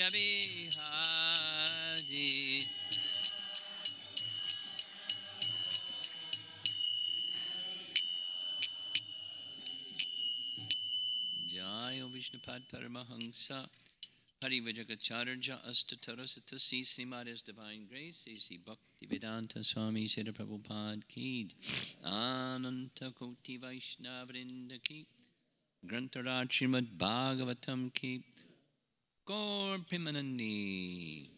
Bihaji. Jai Vishnupad Paramahansa Hari Vajakacharya Astatarasatasi Srimad Divine Grace A.C. Bhaktivedanta Swami Srila Prabhupada Ki Ananta Koti Vaishnavrinda Ki Grantaraj Srimad Bhagavatam Ki Gaur Pimanandi.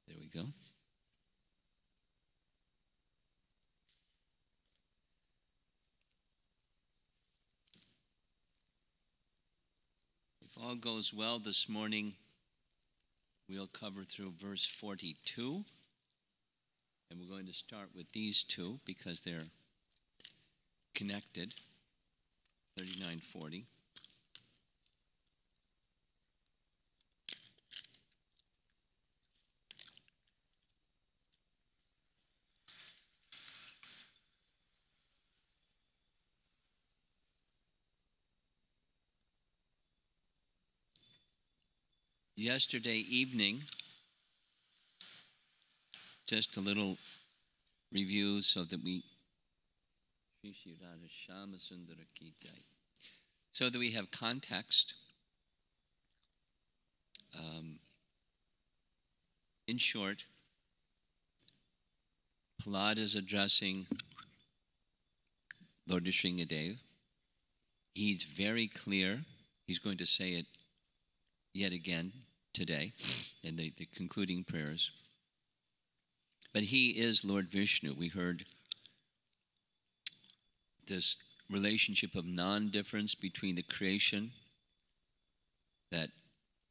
There we go. If all goes well this morning, we'll cover through verse 42. And we're going to start with these two because they're connected. 39-40. Yesterday evening, just a little review so that we have context. In short, Prahlada is addressing Lord Nrsingadev. He's very clear. He's going to say it yet again today in the concluding prayers. But he is Lord Vishnu. We heard this relationship of non-difference between the creation that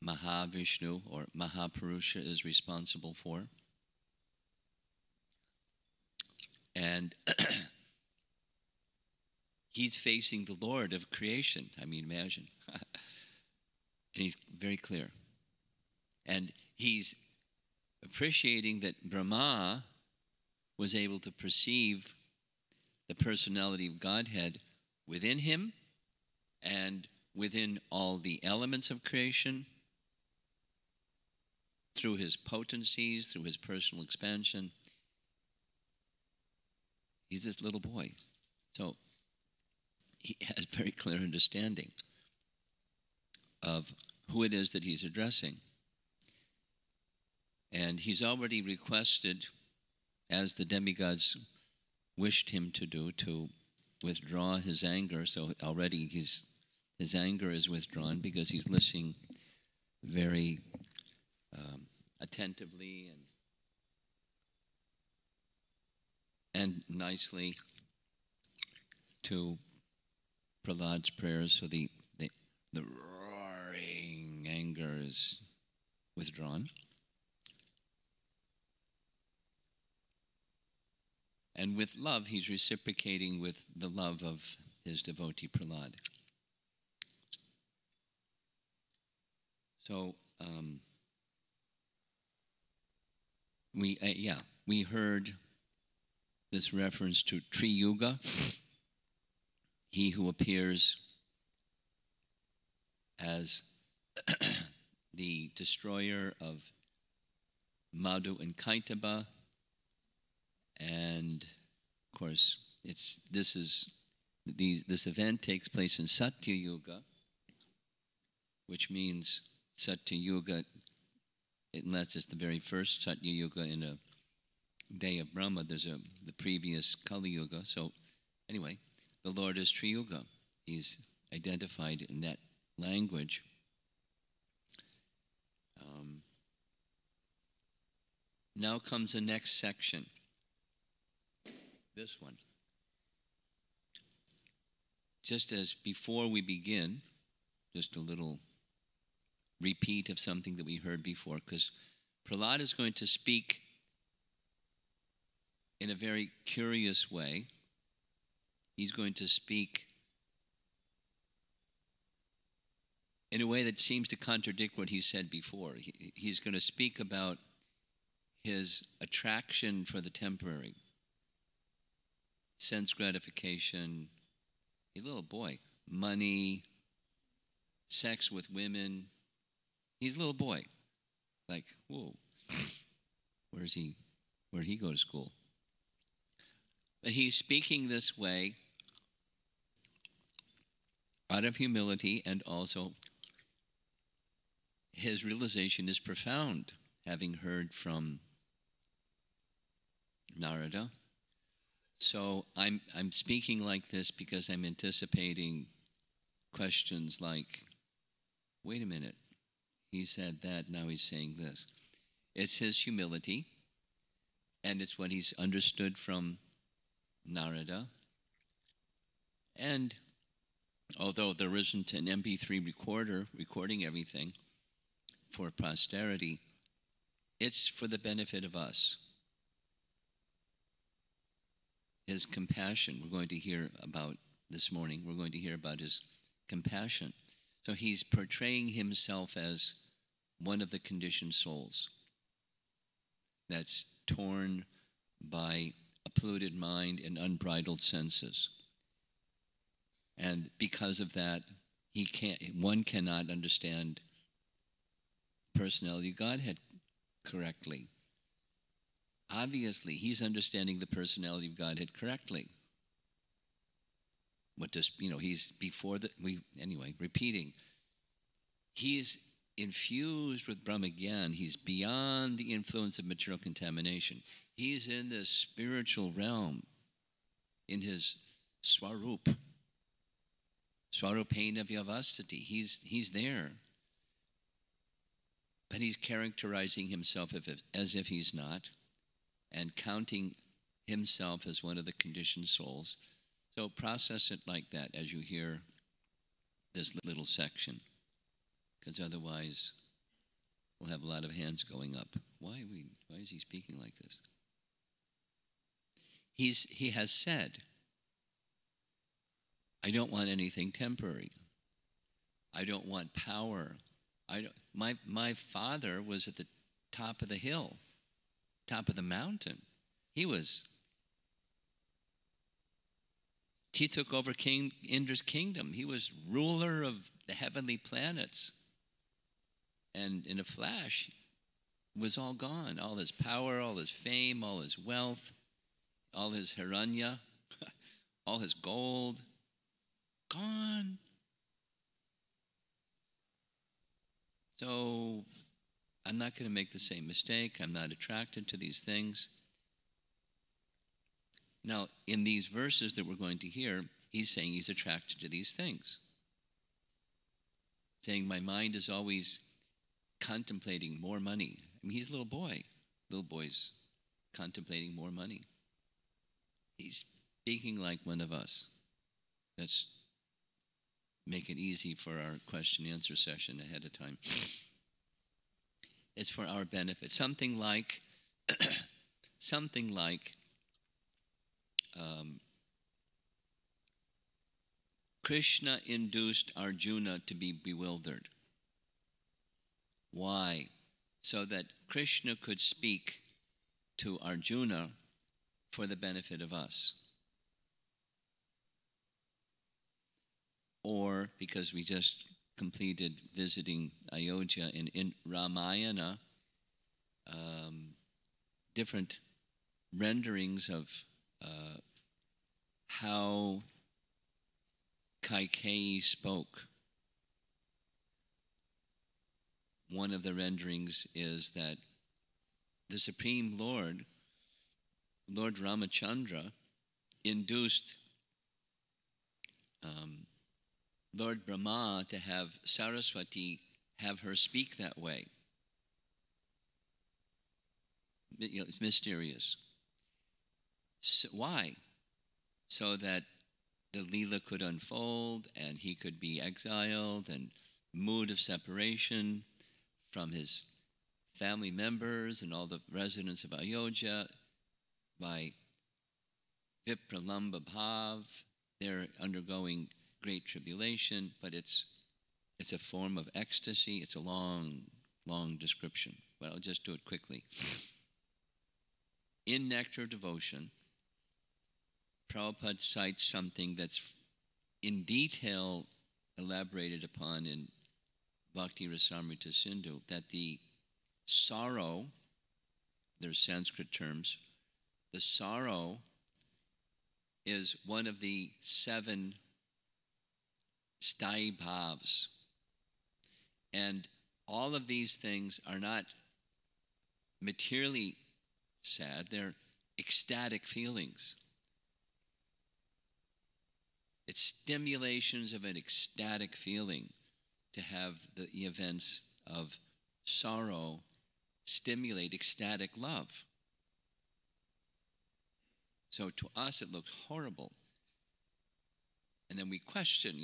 Mahavishnu or Mahapurusha is responsible for. And he's facing the Lord of creation. I mean, imagine. And he's very clear. And he's appreciating that Brahma was able to perceive the personality of Godhead within him and within all the elements of creation through his potencies, through his personal expansion. He's this little boy. So he has very clear understanding of who it is that he's addressing. And he's already requested, as the demigods wished him to do, to withdraw his anger. So already his anger is withdrawn because he's listening very attentively and nicely to Prahlada's prayers. So the roaring anger is withdrawn. And with love, he's reciprocating with the love of his devotee Prahlada. So, we heard this reference to Tri-yuga, he who appears as the destroyer of Madhu and Kaitaba. And of course, this event takes place in Satya Yuga, which means Satya Yuga, unless it's the very first Satya Yuga in a day of Brahma, there's the previous Kali Yuga. So anyway, the Lord is Tri-yuga. He's identified in that language. Now comes the next section. This one. Just as before we begin, just a little repeat of something that we heard before, because Prahlada is going to speak in a very curious way. He's going to speak in a way that seems to contradict what he said before. He's going to speak about his attraction for the temporary. sense gratification, a little boy, money, sex with women. He's a little boy. Like, whoa, where'd he go to school? But he's speaking this way out of humility, and also his realization is profound, having heard from Narada. So I'm speaking like this because I'm anticipating questions like, wait a minute, he said that, now he's saying this. It's his humility, and it's what he's understood from Narada. And although there isn't an MP3 recorder recording everything for posterity, it's for the benefit of us. His compassion, we're going to hear about this morning. We're going to hear about his compassion. So he's portraying himself as one of the conditioned souls that's torn by a polluted mind and unbridled senses. And because of that, one cannot understand personality of Godhead correctly. Obviously, he's understanding the personality of Godhead correctly. What does, he's repeating. He's infused with Brahmagyan. He's beyond the influence of material contamination. He's in this spiritual realm, in his Swarup. Swarupena Vyavastati. He's there. But he's characterizing himself as if he's not, and counting himself as one of the conditioned souls. So process it like that as you hear this little section, because otherwise we'll have a lot of hands going up. Why is he speaking like this? He has said, I don't want anything temporary. I don't want power. My father was at the top of the hill, top of the mountain. He took over King Indra's kingdom. He was ruler of the heavenly planets. And in a flash, it was all gone. All his power, all his fame, all his wealth, all his hiranya, all his gold, gone. So I'm not going to make the same mistake. I'm not attracted to these things. Now, in these verses that we're going to hear, he's saying he's attracted to these things. Saying, my mind is always contemplating more money. I mean, he's a little boy. Little boy's contemplating more money. He's speaking like one of us. Let's make it easy for our question and answer session ahead of time. It's for our benefit. Something like Krishna induced Arjuna to be bewildered. Why? So that Krishna could speak to Arjuna for the benefit of us. Or because we just completed visiting Ayodhya, and in Ramayana, different renderings of how Kaikeyi spoke. One of the renderings is that the Supreme Lord, Lord Ramachandra, induced Lord Brahma to have Saraswati have her speak that way. It's mysterious. So, why? So that the Leela could unfold and he could be exiled and mood of separation from his family members and all the residents of Ayodhya by Vipralamba Bhav. They're undergoing great tribulation, but it's a form of ecstasy. It's a long, long description, but I'll just do it quickly. In nectar devotion, Prabhupada cites something that's in detail elaborated upon in Bhakti Rasamrita Sindhu, that the sorrow, there's Sanskrit terms, the sorrow is one of the 7 sthai bhavs. And all of these things are not materially sad, they're ecstatic feelings. It's stimulations of an ecstatic feeling to have the events of sorrow stimulate ecstatic love. So to us it looks horrible. And then we question,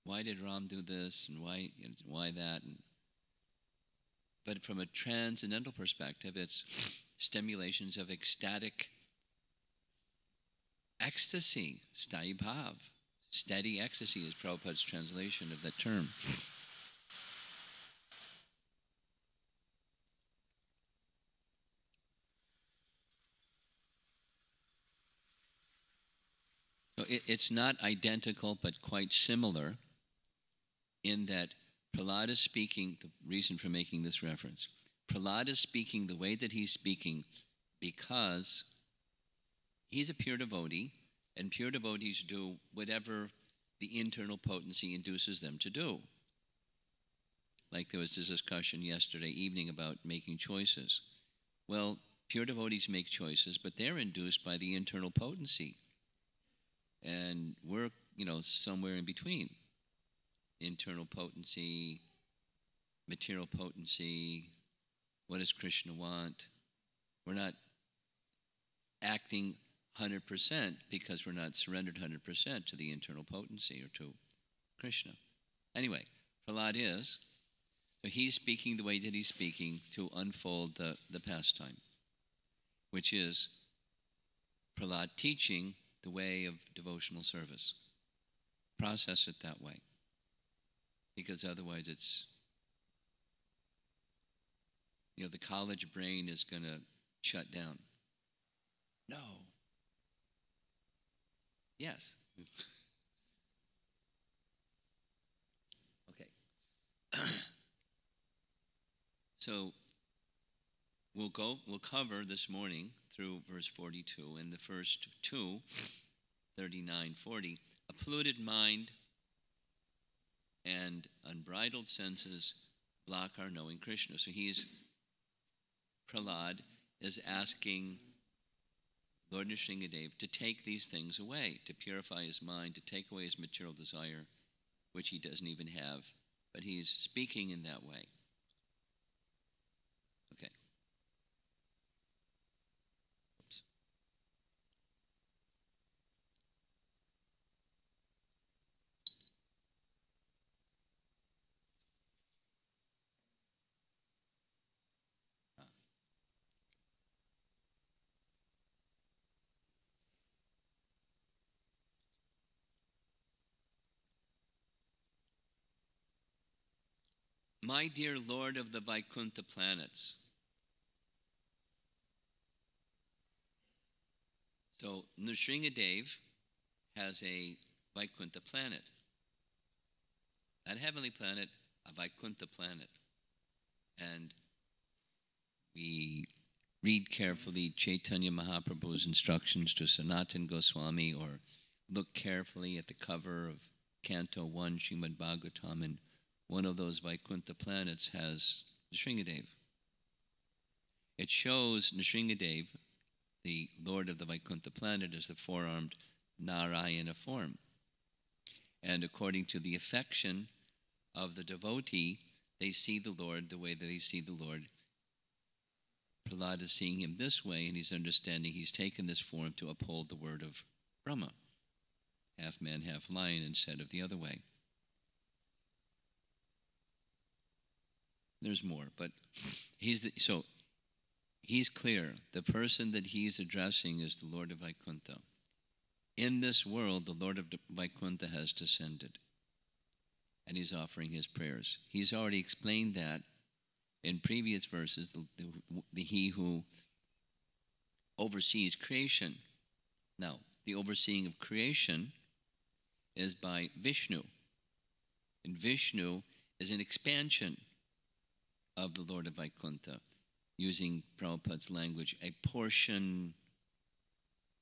why did Ram do this and why that? But from a transcendental perspective, it's stimulations of ecstatic ecstasy, sthai bhav. Steady ecstasy is Prabhupada's translation of that term. So it's not identical, but quite similar in that Prahlada is speaking, the reason for making this reference, Prahlada is speaking the way that he's speaking because he's a pure devotee, and pure devotees do whatever the internal potency induces them to do. Like there was this discussion yesterday evening about making choices. Well, pure devotees make choices, but they're induced by the internal potency. And we're, somewhere in between. Internal potency, material potency, what does Krishna want? We're not acting 100% because we're not surrendered 100% to the internal potency or to Krishna. Anyway, Prahlada is. So he's speaking the way that he's speaking to unfold the pastime, which is Prahlada teaching the way of devotional service. Process it that way. Because otherwise it's, the college brain is going to shut down. No. Yes. Okay. So we'll cover this morning through verse 42 and the first 2, 39, 40. A polluted mind and unbridled senses block our knowing Krishna. So Prahlada is asking Lord Nrsingadev to take these things away, to purify his mind, to take away his material desire, which he doesn't even have. But he's speaking in that way. Okay. Oops. My dear Lord of the Vaikuntha planets. So Nrsingadev has a Vaikuntha planet. Not a heavenly planet, a Vaikuntha planet. And we read carefully Chaitanya Mahaprabhu's instructions to Sanatana Goswami, or look carefully at the cover of Canto 1, Srimad Bhagavatam, and one of those Vaikuntha planets has Nrsingadev. It shows Nrsingadev, the Lord of the Vaikuntha planet, as the four-armed Narayana form. And according to the affection of the devotee, they see the Lord the way that they see the Lord. Prahlada is seeing him this way, and he's understanding he's taken this form to uphold the word of Brahma. Half man, half lion, instead of the other way. There's more, but he's clear. The person that he's addressing is the Lord of Vaikuntha. In this world, the Lord of Vaikuntha has descended, and he's offering his prayers. He's already explained that in previous verses, he who oversees creation. Now, the overseeing of creation is by Vishnu. And Vishnu is an expansion of the Lord of Vaikuntha, using Prabhupada's language, a portion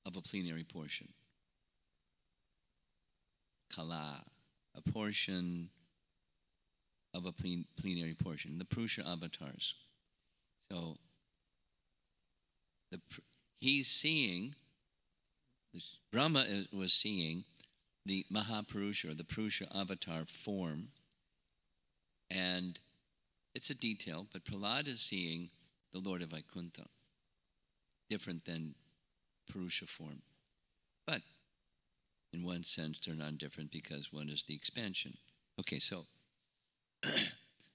of a plenary portion. Kala, a portion of a plenary portion, the Purusha avatars. So he's seeing, Brahma was seeing the Mahapurusha, or the Purusha avatar form, and it's a detail, but Prahlada is seeing the Lord of Vaikuntha, different than Purusha form. But in one sense, they're not different because one is the expansion. Okay, so,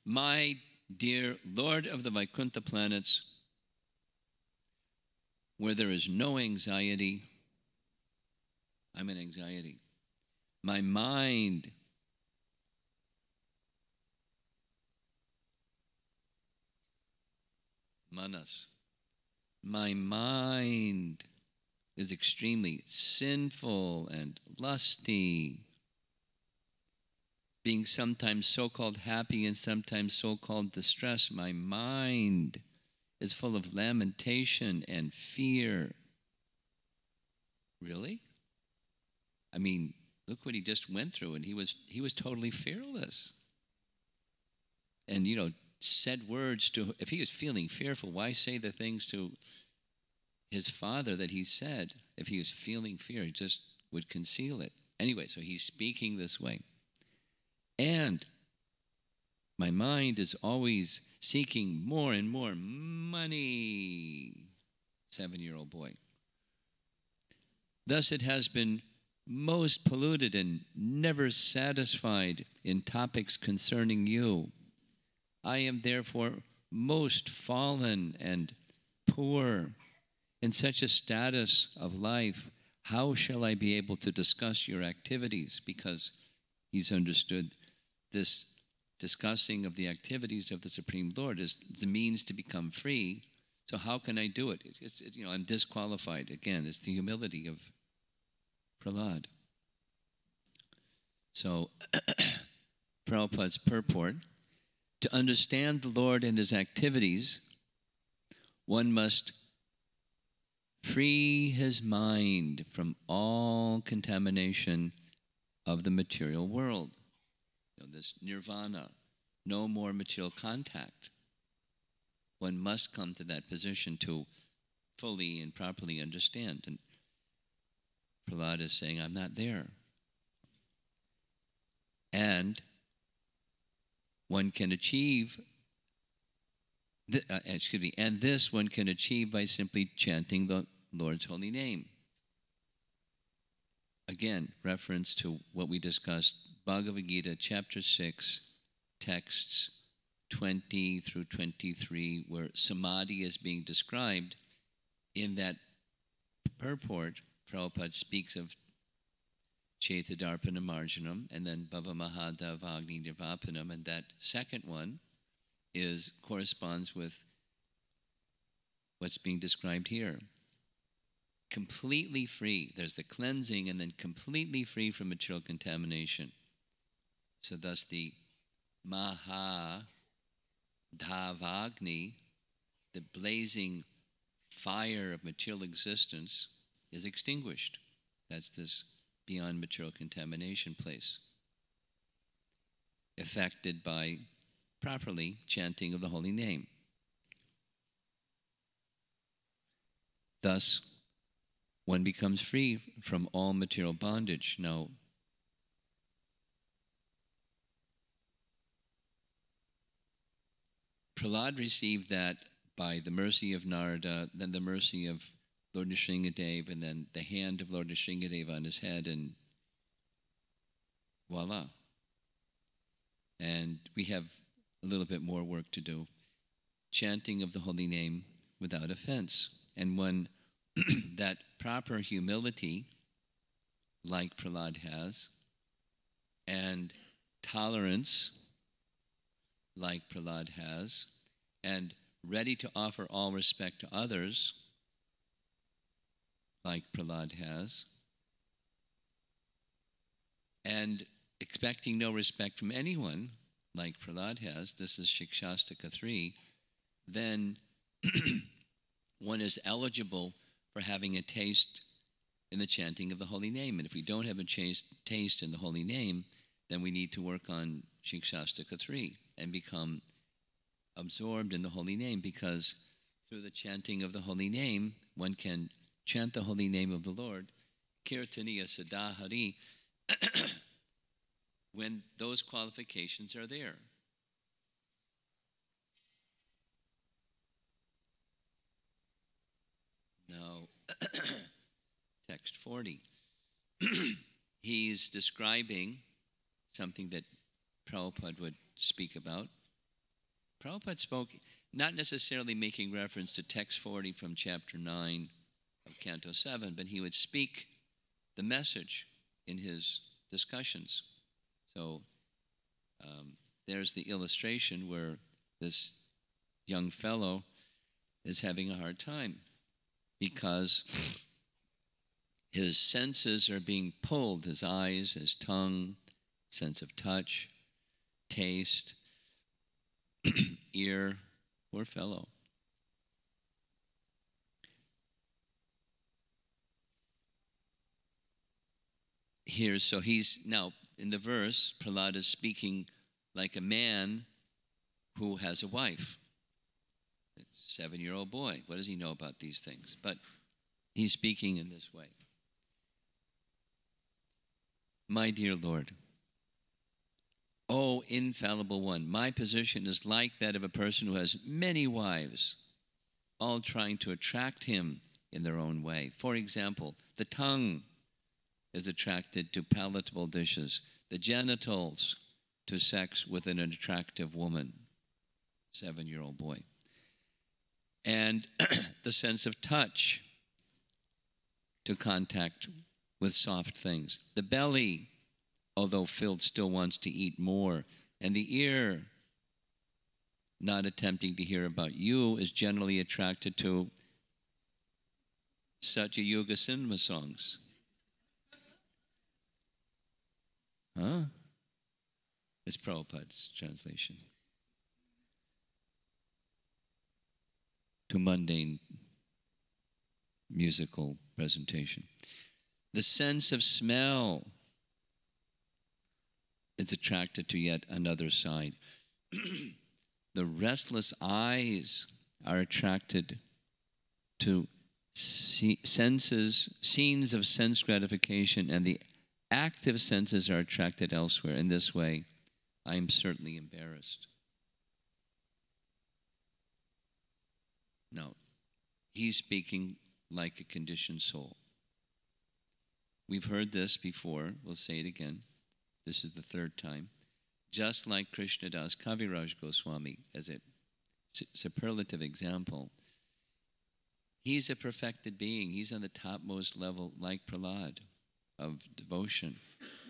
my dear Lord of the Vaikuntha planets, where there is no anxiety, I'm in anxiety. My mind manas. My mind is extremely sinful and lusty, being sometimes so-called happy and sometimes so-called distressed. My mind is full of lamentation and fear. Really? I mean, look what he just went through, and he was totally fearless. And, you know, said words to, if he was feeling fearful, why say the things to his father that he said? If he was feeling fear, he just would conceal it. Anyway, so he's speaking this way. And my mind is always seeking more and more money. 7-year-old boy. Thus it has been most polluted and never satisfied in topics concerning you. I am therefore most fallen and poor. In such a status of life, how shall I be able to discuss your activities? Because he's understood this discussing of the activities of the Supreme Lord is the means to become free. So how can I do it? I'm disqualified. Again, it's the humility of Prahlada. So, Prabhupada's purport, to understand the Lord and his activities, one must free his mind from all contamination of the material world. This nirvana, no more material contact. One must come to that position to fully and properly understand. And Prahlada is saying, I'm not there. And one can achieve, and this one can achieve by simply chanting the Lord's holy name. Again, reference to what we discussed, Bhagavad Gita, chapter 6, texts 20 through 23, where samadhi is being described. In that purport, Prabhupada speaks of Chaitadarpana Marjanam, and then Bhava Mahadava Agni Nirvapanam, and that second one corresponds with what's being described here. Completely free. There's the cleansing, and then completely free from material contamination. So thus the Mahadavagni, the blazing fire of material existence, is extinguished. That's this beyond material contamination place, affected by properly chanting of the holy name. Thus, one becomes free from all material bondage. Now, Prahlada received that by the mercy of Narada, then the mercy of Lord Nrsingadeva, and then the hand of Lord Nrsingadeva on his head, and voila. And we have a little bit more work to do. Chanting of the holy name without offense. And when that proper humility, like Prahlada has, and tolerance, like Prahlada has, and ready to offer all respect to others, like Prahlada has, and expecting no respect from anyone, like Prahlada has, this is Shikshashtaka 3, then one is eligible for having a taste in the chanting of the holy name. And if we don't have a taste in the holy name, then we need to work on Shikshashtaka 3 and become absorbed in the holy name, because through the chanting of the holy name, one can chant the holy name of the Lord, Kirtaniya Sadahari, when those qualifications are there. Now, text 40. He's describing something that Prabhupada would speak about. Prabhupada spoke, not necessarily making reference to text 40 from chapter 9 of Canto 7, but he would speak the message in his discussions. So there's the illustration where this young fellow is having a hard time because his senses are being pulled, his eyes, his tongue, sense of touch, taste, ear. Poor fellow. So he's now in the verse, Prahlada is speaking like a man who has a wife. It's a 7-year-old boy. What does he know about these things? But he's speaking in this way. My dear Lord, O infallible one, my position is like that of a person who has many wives, all trying to attract him in their own way. For example, the tongue is attracted to palatable dishes, the genitals to sex with an attractive woman, 7-year-old boy, and the sense of touch to contact with soft things. The belly, although filled, still wants to eat more, and the ear, not attempting to hear about you, is generally attracted to Satya Yuga cinema songs. Huh? It's Prabhupada's translation. To mundane musical presentation. The sense of smell is attracted to yet another side. The restless eyes are attracted to scenes of sense gratification, and the active senses are attracted elsewhere. In this way, I am certainly embarrassed. Now, he's speaking like a conditioned soul. We've heard this before. We'll say it again. This is the third time. Just like Krishnadas Kaviraj Goswami, as a superlative example, he's a perfected being. He's on the topmost level, like Prahlada, of devotion.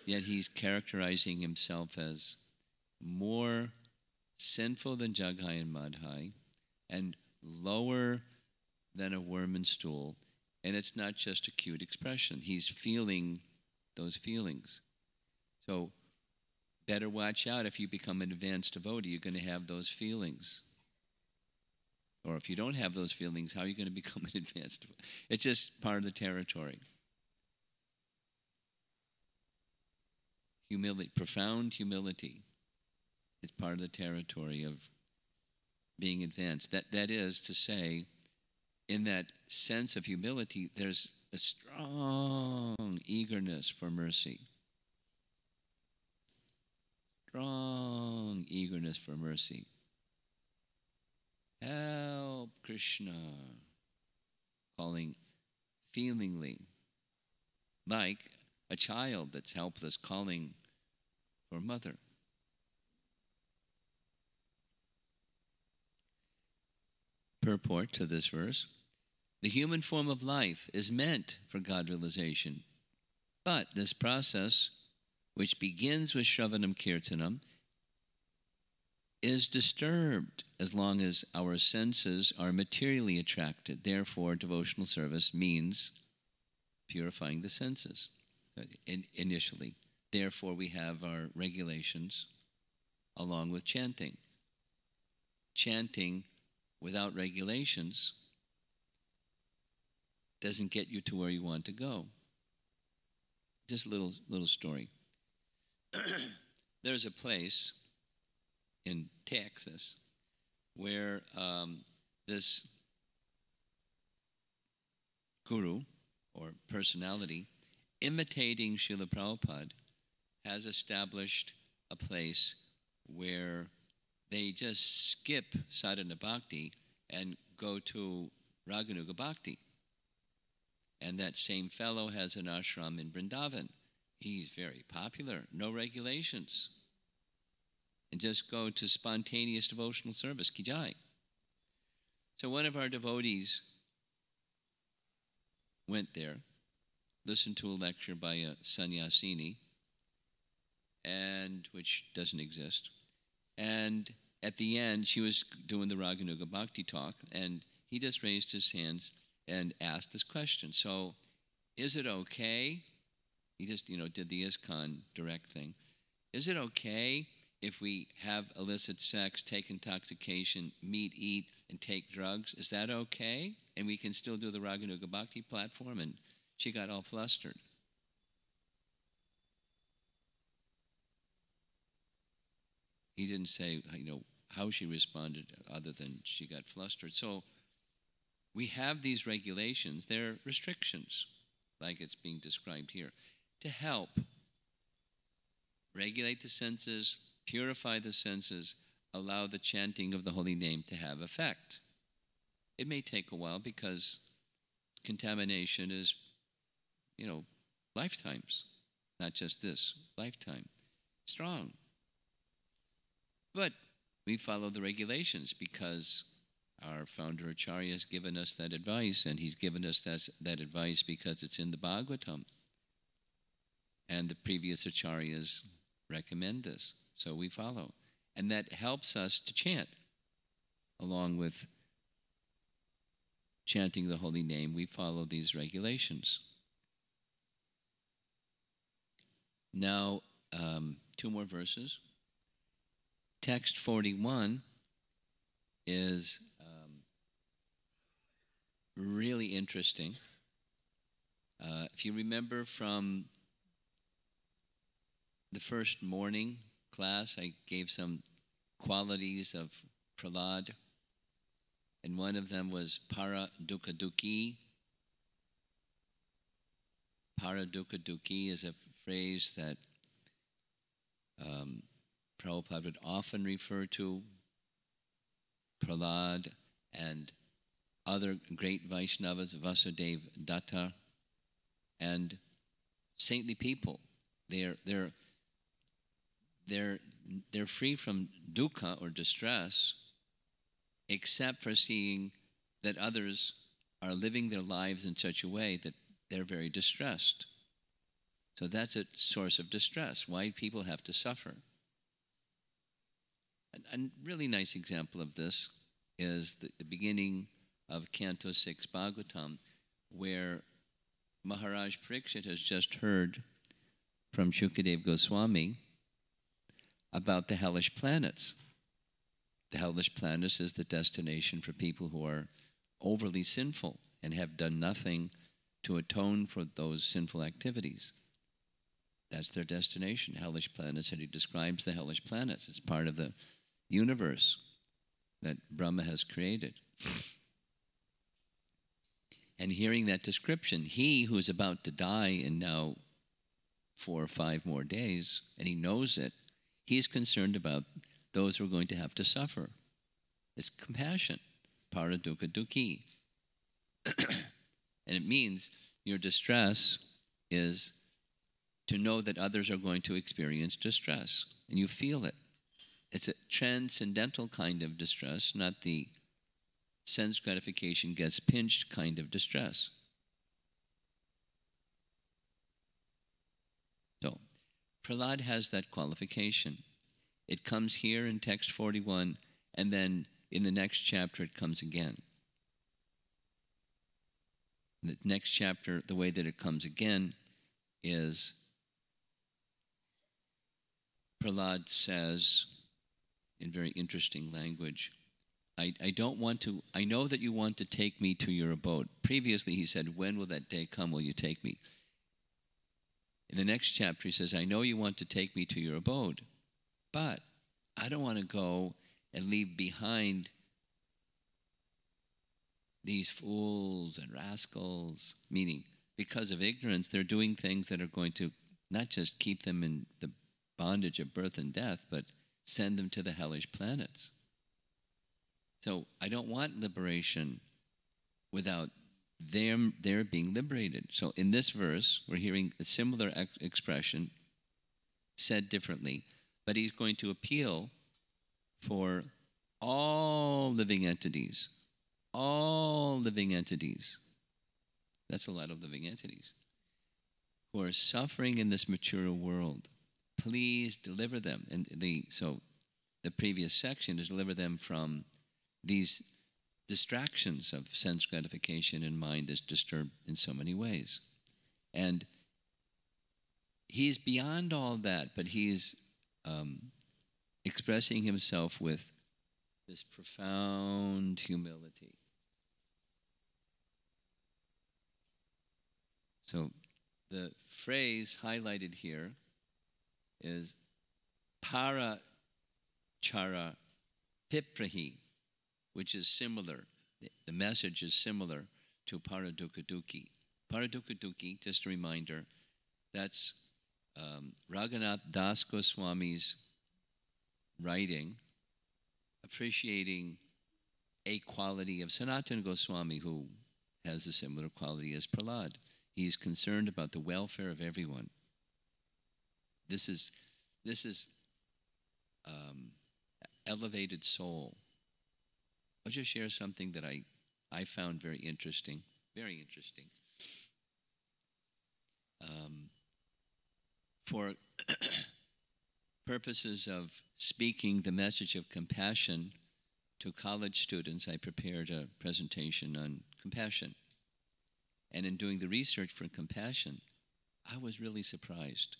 Yet he's characterizing himself as more sinful than Jaghai and Madhai, and lower than a worm and stool. And it's not just a cute expression. He's feeling those feelings. So better watch out. If you become an advanced devotee, you're going to have those feelings. Or if you don't have those feelings, how are you going to become an advanced devotee? It's just part of the territory. Humility, profound humility, is part of the territory of being advanced. That is to say, in that sense of humility, there's a strong eagerness for mercy. Strong eagerness for mercy. Help, Krishna. Calling feelingly, like a child that's helpless calling for mother. Purport to this verse: the human form of life is meant for God realization, but this process, which begins with Shravanam Kirtanam, is disturbed as long as our senses are materially attracted. Therefore, devotional service means purifying the senses initially. Therefore, we have our regulations along with chanting. Chanting without regulations doesn't get you to where you want to go. Just a little story. There's a place in Texas where this guru or personality, imitating Srila Prabhupada, has established a place where they just skip sadhana bhakti and go to Raganuga bhakti. And that same fellow has an ashram in Vrindavan. He's very popular, no regulations. And just go to spontaneous devotional service, ki jai. So one of our devotees went there, listened to a lecture by a sannyasini, and which doesn't exist. And at the end, she was doing the Raganuga Bhakti talk, and he just raised his hands and asked this question. So, is it okay? He just, did the ISKCON direct thing. Is it okay if we have illicit sex, take intoxication, meet, eat, and take drugs? Is that okay? And we can still do the Raganuga Bhakti platform? And she got all flustered. He didn't say, how she responded other than she got flustered. So we have these regulations. They're restrictions, like it's being described here, to help regulate the senses, purify the senses, allow the chanting of the holy name to have effect. It may take a while because contamination is, lifetimes, not just this, lifetime. Strong. But we follow the regulations because our founder Acharya has given us that advice, and he's given us that advice because it's in the Bhagavatam. And the previous Acharyas recommend this, so we follow. And that helps us to chant. Along with chanting the holy name, we follow these regulations. Now, 2 more verses. Text 41 is really interesting. If you remember from the first morning class, I gave some qualities of Prahlada, and one of them was para dukkha dukhi. Para dukkha dukhi is a phrase that Prabhupada would often refer to. Prahlada and other great Vaishnavas, Vasudeva Datta, and saintly people. They're free from dukkha or distress, except for seeing that others are living their lives in such a way that they're very distressed. So that's a source of distress. Why people have to suffer. A really nice example of this is the beginning of Canto 6 Bhagavatam, where Maharaj Parikshit has just heard from Shukadeva Goswami about the hellish planets. The hellish planets is the destination for people who are overly sinful and have done nothing to atone for those sinful activities. That's their destination, hellish planets, and he describes the hellish planets as part of the universe that Brahma has created. And hearing that description, he who is about to die in now 4 or 5 more days, and he knows it, he's concerned about those who are going to have to suffer. It's compassion, para dukkha dukhi. And it means your distress is to know that others are going to experience distress, and you feel it. It's a transcendental kind of distress, not the sense gratification gets pinched kind of distress. So, Prahlada has that qualification. It comes here in text 41, and then in the next chapter it comes again. In the next chapter, the way that it comes again is Prahlada says, in very interesting language, I don't want to, I know that you want to take me to your abode. Previously he said, when will that day come, will you take me? In the next chapter he says, I know you want to take me to your abode, but I don't want to go and leave behind these fools and rascals, meaning because of ignorance, they're doing things that are going to not just keep them in the bondage of birth and death, but send them to the hellish planets. So I don't want liberation without their being liberated. So in this verse, we're hearing a similar expression said differently, but he's going to appeal for all living entities. All living entities. That's a lot of living entities who are suffering in this material world. Please deliver them. And so the previous section is deliver them from these distractions of sense gratification and mind that's disturbed in so many ways. And he's beyond all that, but he's expressing himself with this profound humility. So the phrase highlighted here is para chara piprahi, which is similar. The message is similar to paradukkadukkhi. Paradukkadukkhi, just a reminder, that's Raghunath Das Goswami's writing, appreciating a quality of Sanatana Goswami, who has a similar quality as Prahlada. He's concerned about the welfare of everyone. This is elevated soul. I'll just share something that I found very interesting. Very interesting. For purposes of speaking the message of compassion to college students, I prepared a presentation on compassion. And in doing the research for compassion, I was really surprised.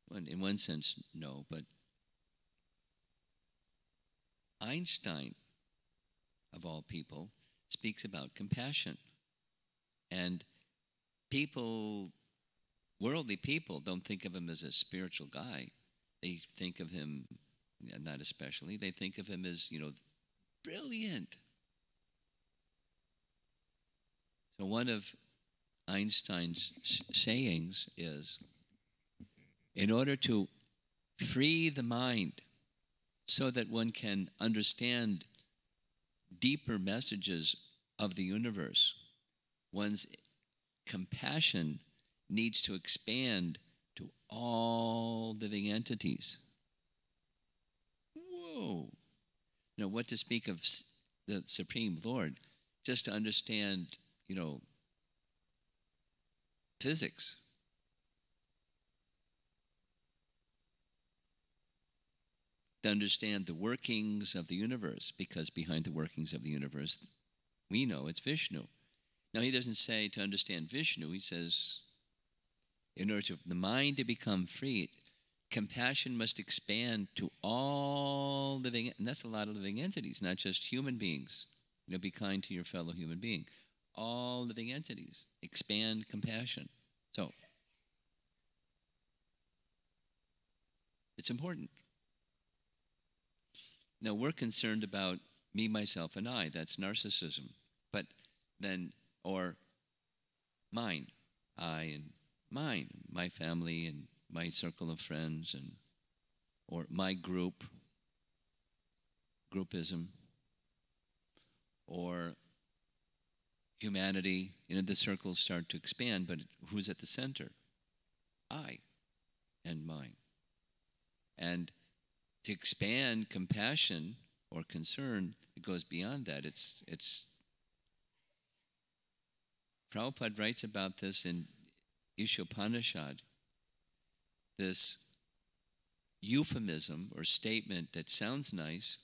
Well, in one sense, no, but Einstein, of all people, speaks about compassion. And people, worldly people, don't think of him as a spiritual guy. They think of him, not especially, they think of him as, brilliant. So one of Einstein's sayings is, in order to free the mind so that one can understand deeper messages of the universe, one's compassion needs to expand to all living entities. Whoa! What to speak of the Supreme Lord, just to understand, physics. To understand the workings of the universe, because behind the workings of the universe, we know it's Vishnu. Now, he doesn't say to understand Vishnu, he says, in order for the mind to become free, compassion must expand to all living, and that's a lot of living entities, not just human beings. Be kind to your fellow human being. All living entities, expand compassion. So, it's important. Now, we're concerned about me, myself, and I. That's narcissism. But then, or mine, I and mine, my family and my circle of friends, or my group, groupism, or humanity. The circles start to expand, but who's at the center? I and mine. And to expand compassion or concern, it goes beyond that. It's Prabhupada writes about this in Ishopanishad, this euphemism or statement that sounds nice,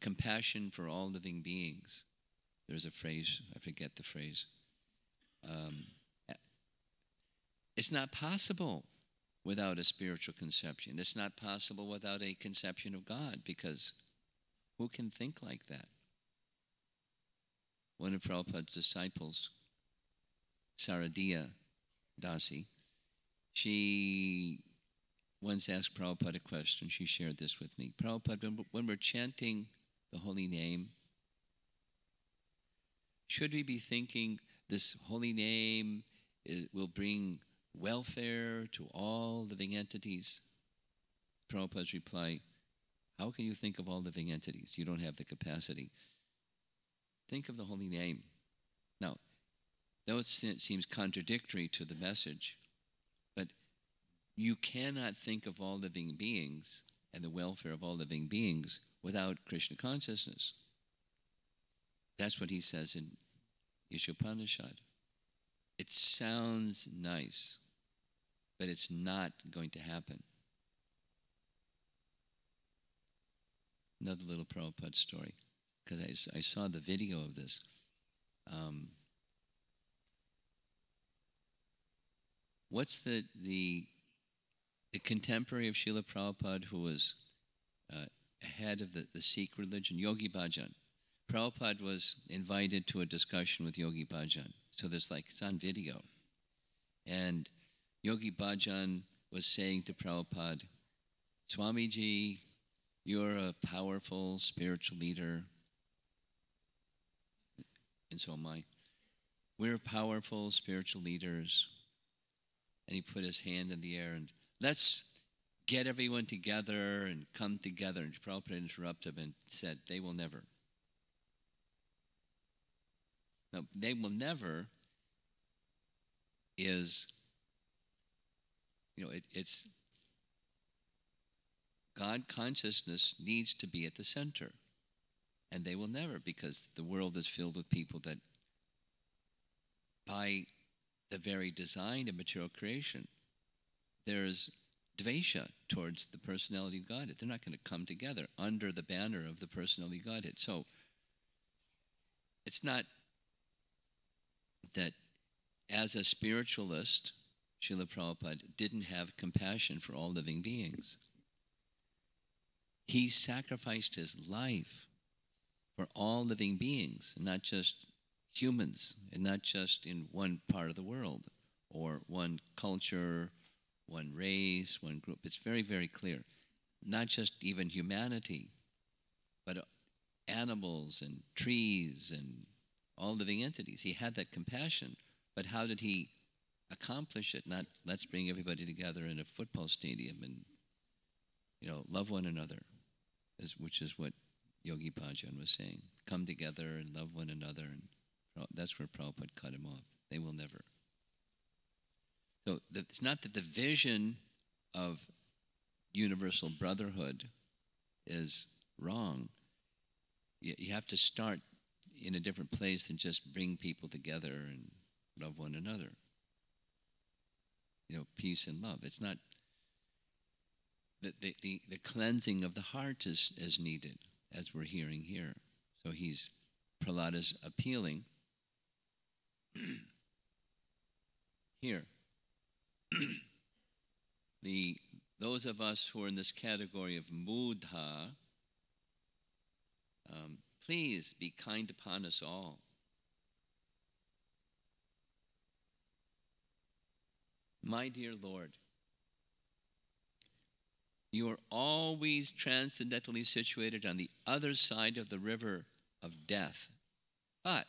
compassion for all living beings. There's a phrase, I forget the phrase. It's not possible without a spiritual conception. It's not possible without a conception of God, because who can think like that? One of Prabhupada's disciples, Saradiya Dasi, she once asked Prabhupada a question. She shared this with me. Prabhupada, when we're chanting the holy name, should we be thinking this holy name will bring welfare to all living entities? Prabhupada's reply, how can you think of all living entities? You don't have the capacity. Think of the holy name. Now, though it seems contradictory to the message, but you cannot think of all living beings and the welfare of all living beings without Krishna consciousness. That's what he says in Ishopanishad. It sounds nice, but it's not going to happen. Another little Prabhupada story, because I saw the video of this. What's the contemporary of Srila Prabhupada who was head of the Sikh religion, Yogi Bhajan? Prabhupada was invited to a discussion with Yogi Bhajan. So it's on video. And Yogi Bhajan was saying to Prabhupada, Swamiji, you're a powerful spiritual leader. And so am I. We're powerful spiritual leaders. And he put his hand in the air and, let's get everyone together and come together. And Prabhupada interrupted him and said, they will never. Now, they will never is, it's God consciousness needs to be at the center. And they will never, because the world is filled with people that, by the very design of material creation, there's dvesha towards the personality of Godhead. They're not going to come together under the banner of the personality of Godhead. So it's not that as a spiritualist, Srila Prabhupada didn't have compassion for all living beings. He sacrificed his life for all living beings, not just humans, and not just in one part of the world, or one culture, one race, one group. It's very, very clear. Not just even humanity, but animals and trees and all living entities. He had that compassion, but how did he accomplish it? Not let's bring everybody together in a football stadium and love one another, which is what Yogi Bhajan was saying. Come together and love one another, and that's where Prabhupada cut him off. They will never. So it's not that the vision of universal brotherhood is wrong. You have to start in a different place than just bring people together and love one another. Peace and love. It's not the cleansing of the heart is needed, as we're hearing here. So Prahlada's appealing here. Those of us who are in this category of mudha, please be kind upon us all. My dear Lord, you are always transcendentally situated on the other side of the river of death. But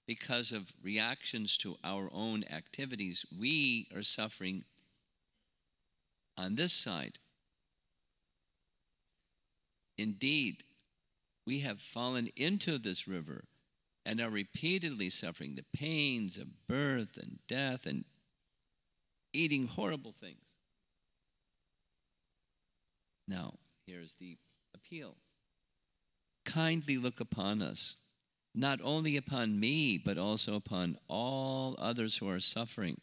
because of reactions to our own activities, we are suffering on this side. Indeed, we have fallen into this river and are repeatedly suffering the pains of birth and death and eating horrible things. Now, here's the appeal. Kindly look upon us, not only upon me, but also upon all others who are suffering.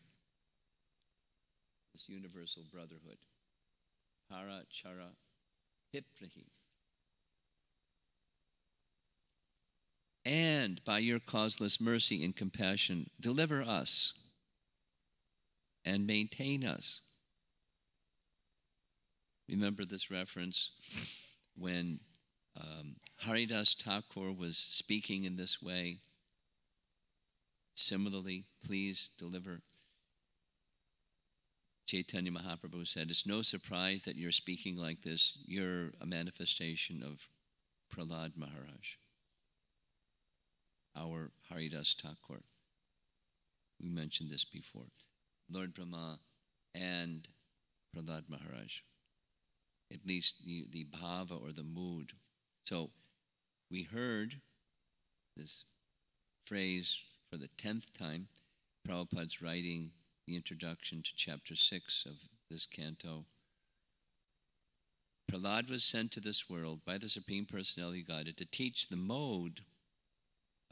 This universal brotherhood. Para chara hiprahi. And by your causeless mercy and compassion, deliver us and maintain us Remember this reference when Haridas Thakur was speaking in this way. Similarly, please deliver. Chaitanya Mahaprabhu said, it's no surprise that you're speaking like this. You're a manifestation of Prahlada Maharaj, our Haridas Thakur. We mentioned this before. Lord Brahma and Prahlada Maharaj. At least the bhava or the mood. So we heard this phrase for the 10th time. Prabhupada's writing the introduction to chapter 6 of this canto. Prahlada was sent to this world by the Supreme Personality of Godhead to teach the mode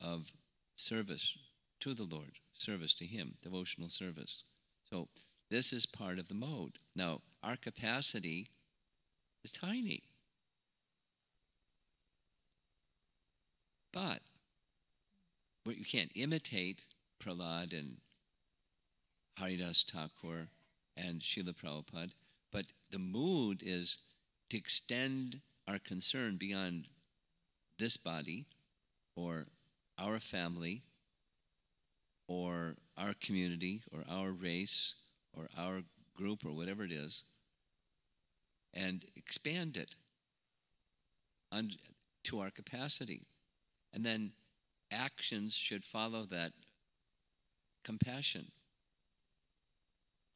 of service to the Lord, service to Him, devotional service. So this is part of the mode. Now, our capacity is tiny. But you can't imitate Prahlada and Haridas Thakur and Srila Prabhupada, but the mood is to extend our concern beyond this body or our family or our community or our race or our group or whatever it is, and expand it to our capacity. And then actions should follow that compassion.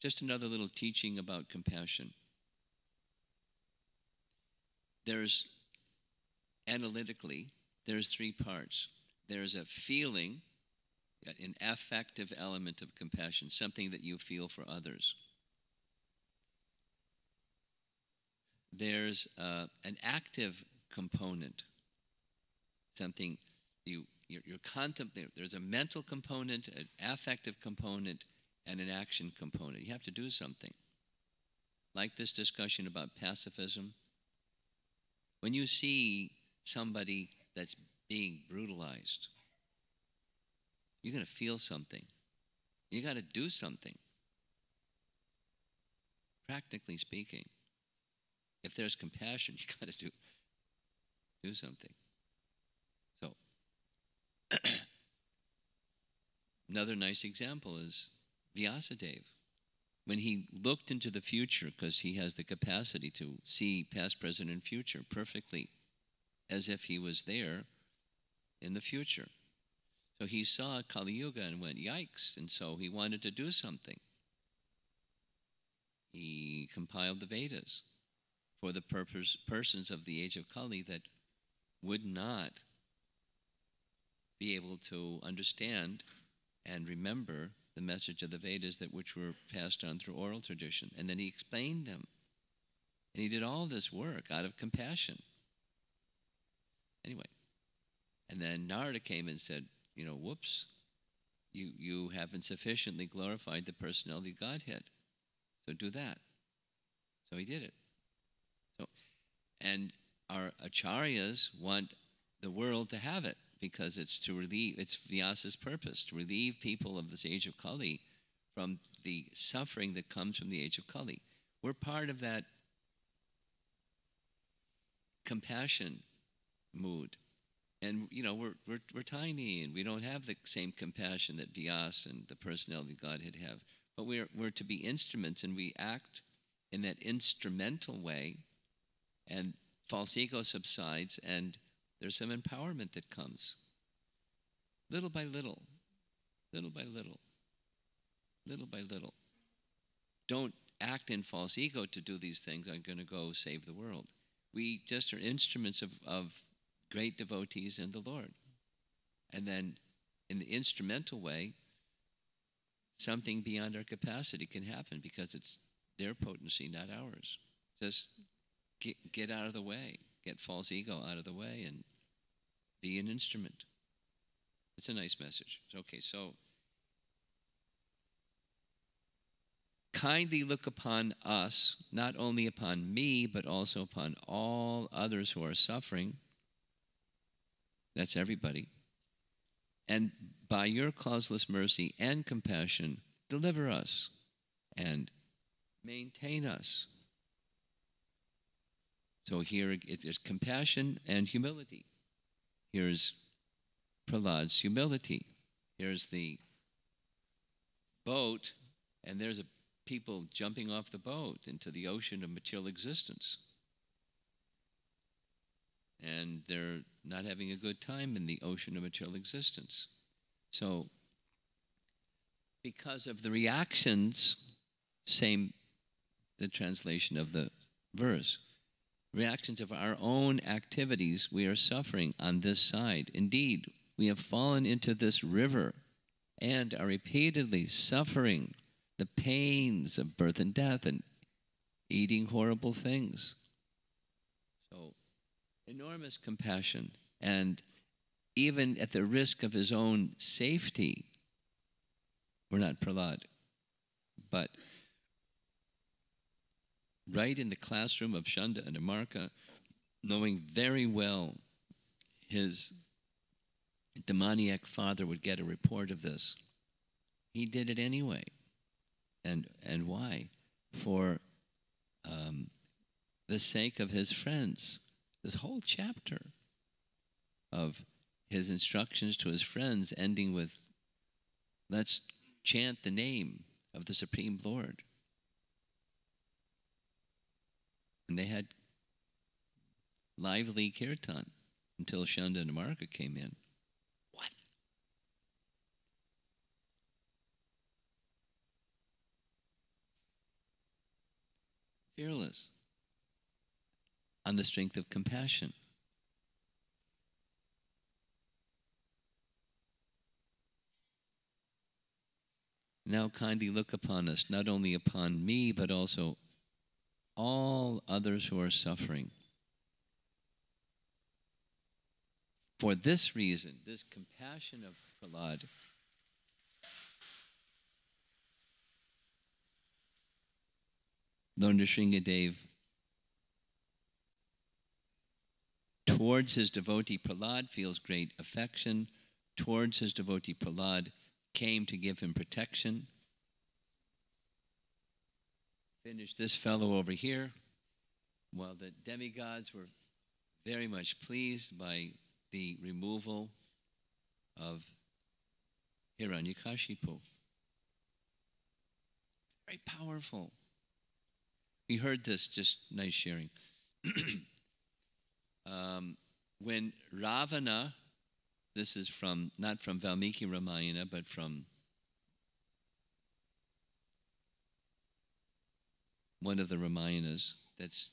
Just another little teaching about compassion. Analytically, there's 3 parts. There's a feeling, an affective element of compassion, something that you feel for others. There's an active component, something you're contemplating. There's a mental component, an affective component, and an action component. You have to do something. Like this discussion about pacifism. When you see somebody that's being brutalized, you're going to feel something. You got to do something. Practically speaking, if there's compassion, you got to do something. So, another nice example is Vyasadeva. When he looked into the future, because he has the capacity to see past, present, and future perfectly, as if he was there in the future. So he saw Kali Yuga and went, yikes, and so he wanted to do something. He compiled the Vedas for the persons of the age of Kali that would not be able to understand and remember the message of the Vedas which were passed on through oral tradition. And then he explained them. And he did all this work out of compassion. Anyway, and then Narada came and said, whoops, you haven't sufficiently glorified the personality of Godhead. So do that. So he did it. And our acharyas want the world to have it, because it's Vyasa's purpose, to relieve people of this age of Kali from the suffering that comes from the age of Kali. We're part of that compassion mood. And, we're tiny, and we don't have the same compassion that Vyasa and the personality of Godhead have. But we're to be instruments, and we act in that instrumental way, and false ego subsides, and there's some empowerment that comes. Little by little, little by little, little by little. Don't act in false ego to do these things. I'm going to go save the world. We just are instruments of great devotees in the Lord. And then in the instrumental way, something beyond our capacity can happen, because it's their potency, not ours. Just get out of the way. Get false ego out of the way and be an instrument. It's a nice message. Okay, so kindly look upon us, not only upon me, but also upon all others who are suffering. That's everybody. And by your causeless mercy and compassion, deliver us and maintain us. So here there's compassion and humility. Here's Prahlad's humility. Here's the boat, and there's people jumping off the boat into the ocean of material existence. And they're not having a good time in the ocean of material existence. So, because of the reactions, same the translation of the verse, reactions of our own activities, we are suffering on this side. Indeed, we have fallen into this river and are repeatedly suffering the pains of birth and death and eating horrible things. So, enormous compassion. And even at the risk of his own safety, we're not Prahlad, but right in the classroom of Shanda and Amarka, knowing very well his demoniac father would get a report of this, he did it anyway. And why? For the sake of his friends. This whole chapter of his instructions to his friends ending with, let's chant the name of the Supreme Lord. And they had lively kirtan until Shanda and Amarka came in. What? Fearless. On the strength of compassion. Now kindly look upon us, not only upon me, but also all others who are suffering. For this reason, this compassion of Prahlad, Lord Nrsingadev, towards his devotee Prahlad feels great affection. Towards his devotee Prahlad came to give him protection. Finish this fellow over here. While the demigods were very much pleased by the removal of Hiranyakashipu. Very powerful. We heard this, just nice sharing. When Ravana, this is from, not from Valmiki Ramayana, but from one of the Ramayanas that's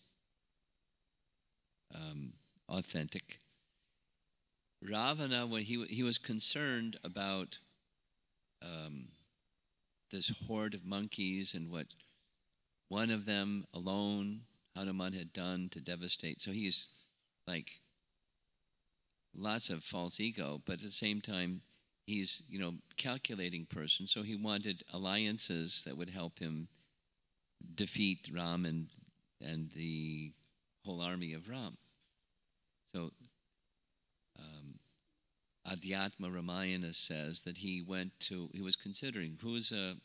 authentic. Ravana, when he was concerned about this horde of monkeys and what one of them alone, Hanuman, had done to devastate. So he's like lots of false ego, but at the same time, he's, calculating person. So he wanted alliances that would help him defeat Ram and the whole army of Ram. So Adhyatma Ramayana says that he was considering, who's a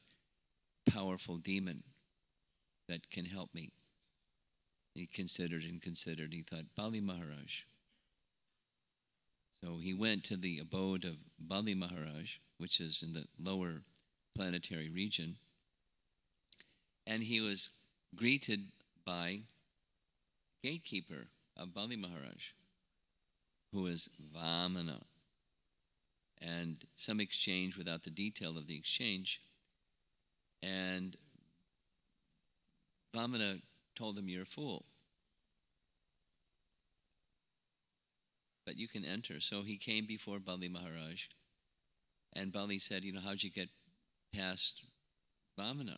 powerful demon that can help me? He considered and considered. He thought, Bali Maharaj. So he went to the abode of Bali Maharaj, which is in the lower planetary region, and he was greeted by gatekeeper of Bali Maharaj, who is Vamana. And some exchange without the detail of the exchange. And Vamana told him, you're a fool, but you can enter. So he came before Bali Maharaj, and Bali said, how'd you get past Vamana?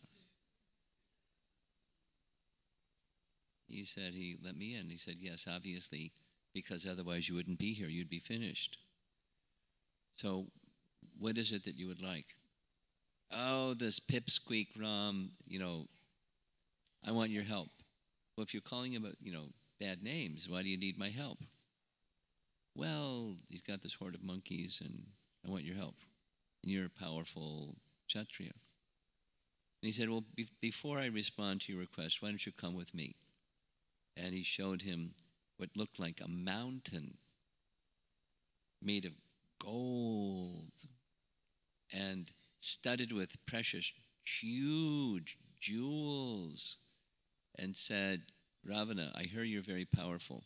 He said, he let me in. He said, yes, obviously, because otherwise you wouldn't be here. You'd be finished. So what is it that you would like? Oh, this pipsqueak Ram, I want your help. Well, if you're calling him, bad names, why do you need my help? Well, he's got this horde of monkeys, and I want your help. And you're a powerful Kshatriya. And he said, well, before I respond to your request, why don't you come with me? and he showed him what looked like a mountain made of gold and studded with precious, huge jewels, and said, Ravana, I hear you're very powerful.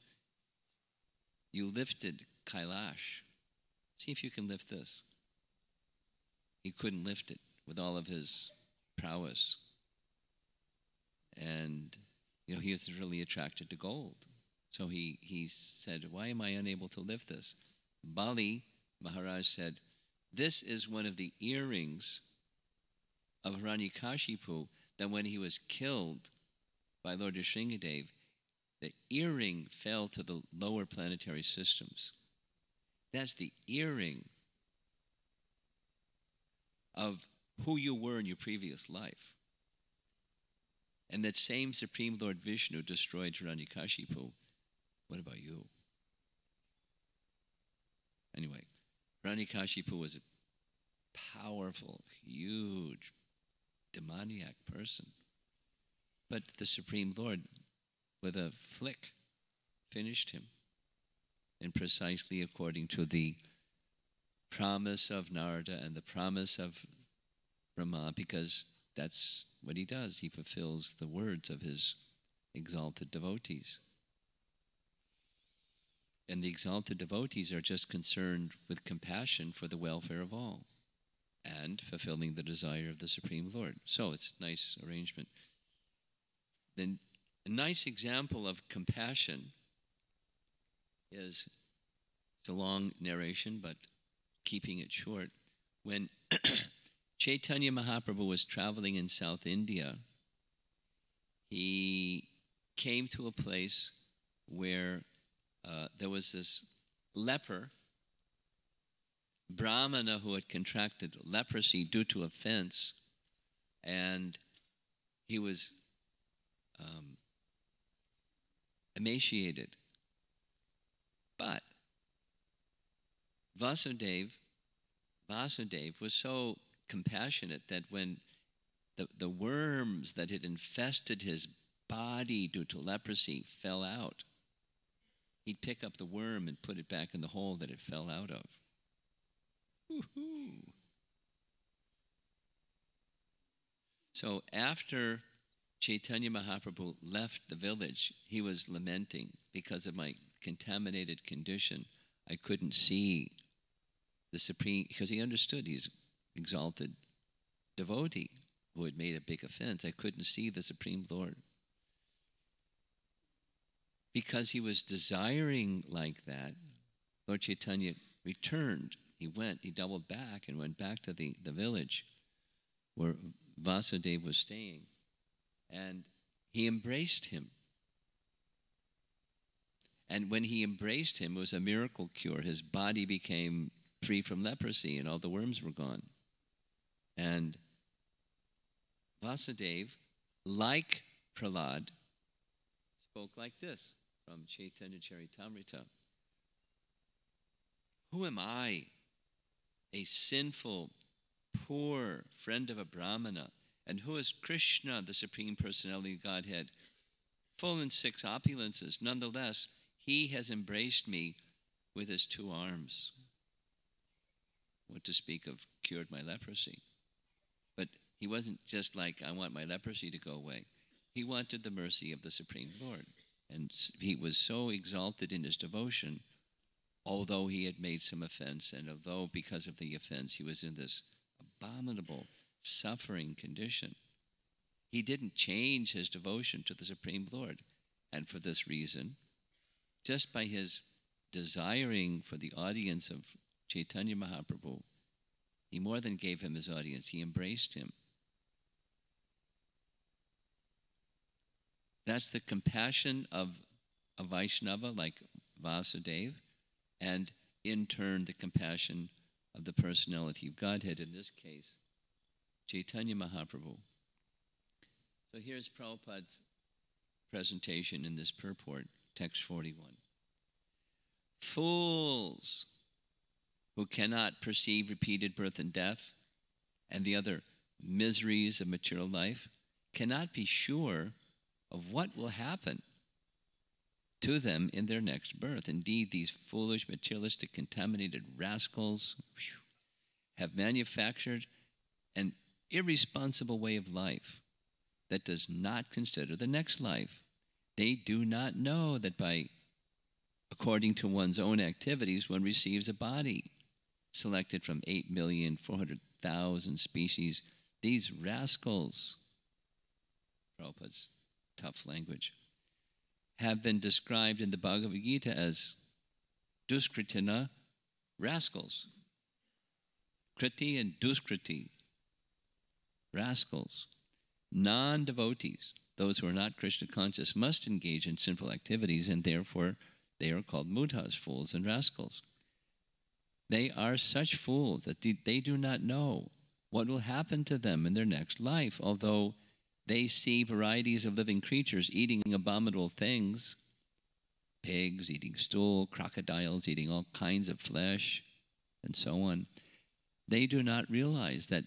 You lifted Kailash. See if you can lift this. He couldn't lift it with all of his prowess. And, he was really attracted to gold. So he said, why am I unable to lift this? Bali Maharaj said, this is one of the earrings of Hiranyakashipu that when he was killed by Lord Nrsingadev, the earring fell to the lower planetary systems. That's the earring of who you were in your previous life. And that same Supreme Lord Vishnu destroyed Hiranyakashipu. What about you? Anyway, Hiranyakashipu was a powerful, huge, demoniac person. But the Supreme Lord, with a flick, finished him. And precisely according to the promise of Narada and the promise of Brahma, because that's what he does. He fulfills the words of his exalted devotees. And the exalted devotees are just concerned with compassion for the welfare of all and fulfilling the desire of the Supreme Lord. So it's a nice arrangement. Then a nice example of compassion is, it's a long narration, but keeping it short. When Chaitanya Mahaprabhu was traveling in South India, he came to a place where there was this leper, Brahmana, who had contracted leprosy due to offense, and he was emaciated. But Vasudeva was so compassionate that when the worms that had infested his body due to leprosy fell out, he'd pick up the worm and put it back in the hole that it fell out of. Woo-hoo. So after Chaitanya Mahaprabhu left the village, he was lamenting, because of my contaminated condition, I couldn't see the Supreme, because he understood he's exalted devotee who had made a big offense. I couldn't see the Supreme Lord. Because he was desiring like that, Lord Chaitanya returned. He doubled back and went back to the village where Vasudeva was staying. And he embraced him. And when he embraced him, it was a miracle cure. His body became free from leprosy and all the worms were gone. And Vasudeva, like Prahlada, spoke like this from Chaitanya Charitamrita. Who am I, a sinful, poor friend of a Brahmana? And who is Krishna, the Supreme Personality of Godhead, full in 6 opulences? Nonetheless, he has embraced me with his 2 arms. What to speak of cured my leprosy. But he wasn't just like, I want my leprosy to go away. He wanted the mercy of the Supreme Lord. And he was so exalted in his devotion, although he had made some offense, and although because of the offense he was in this abominable suffering condition, he didn't change his devotion to the Supreme Lord. And for this reason, just by his desiring for the audience of Chaitanya Mahaprabhu, he more than gave him his audience, he embraced him. That's the compassion of a Vaishnava like Vasudeva, and in turn the compassion of the personality of Godhead, in this case, Chaitanya Mahaprabhu. So here's Prabhupada's presentation in this purport, text 41. Fools who cannot perceive repeated birth and death and the other miseries of material life cannot be sure of what will happen to them in their next birth. Indeed, these foolish, materialistic, contaminated rascals have manufactured an irresponsible way of life that does not consider the next life. They do not know that according to one's own activities, one receives a body selected from 8,400,000 species. These rascals, Prabhupada's tough language, have been described in the Bhagavad Gita as duskritina, rascals. Kriti and duskriti, rascals. Non-devotees, those who are not Krishna conscious, must engage in sinful activities, and therefore they are called mudhas, fools and rascals. They are such fools that they do not know what will happen to them in their next life, although they see varieties of living creatures eating abominable things, pigs eating stool, crocodiles eating all kinds of flesh, and so on. They do not realize that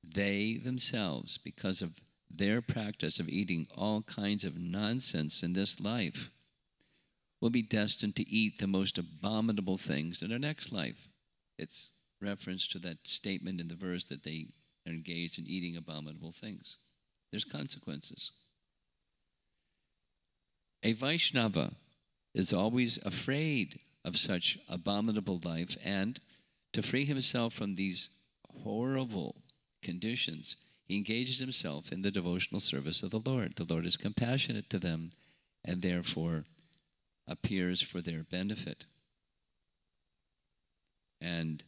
they themselves, because of their practice of eating all kinds of nonsense in this life, will be destined to eat the most abominable things in their next life. It's reference to that statement in the verse that they are engaged in eating abominable things. There's consequences. A Vaishnava is always afraid of such abominable life, and to free himself from these horrible conditions, he engages himself in the devotional service of the Lord. The Lord is compassionate to them and therefore appears for their benefit. And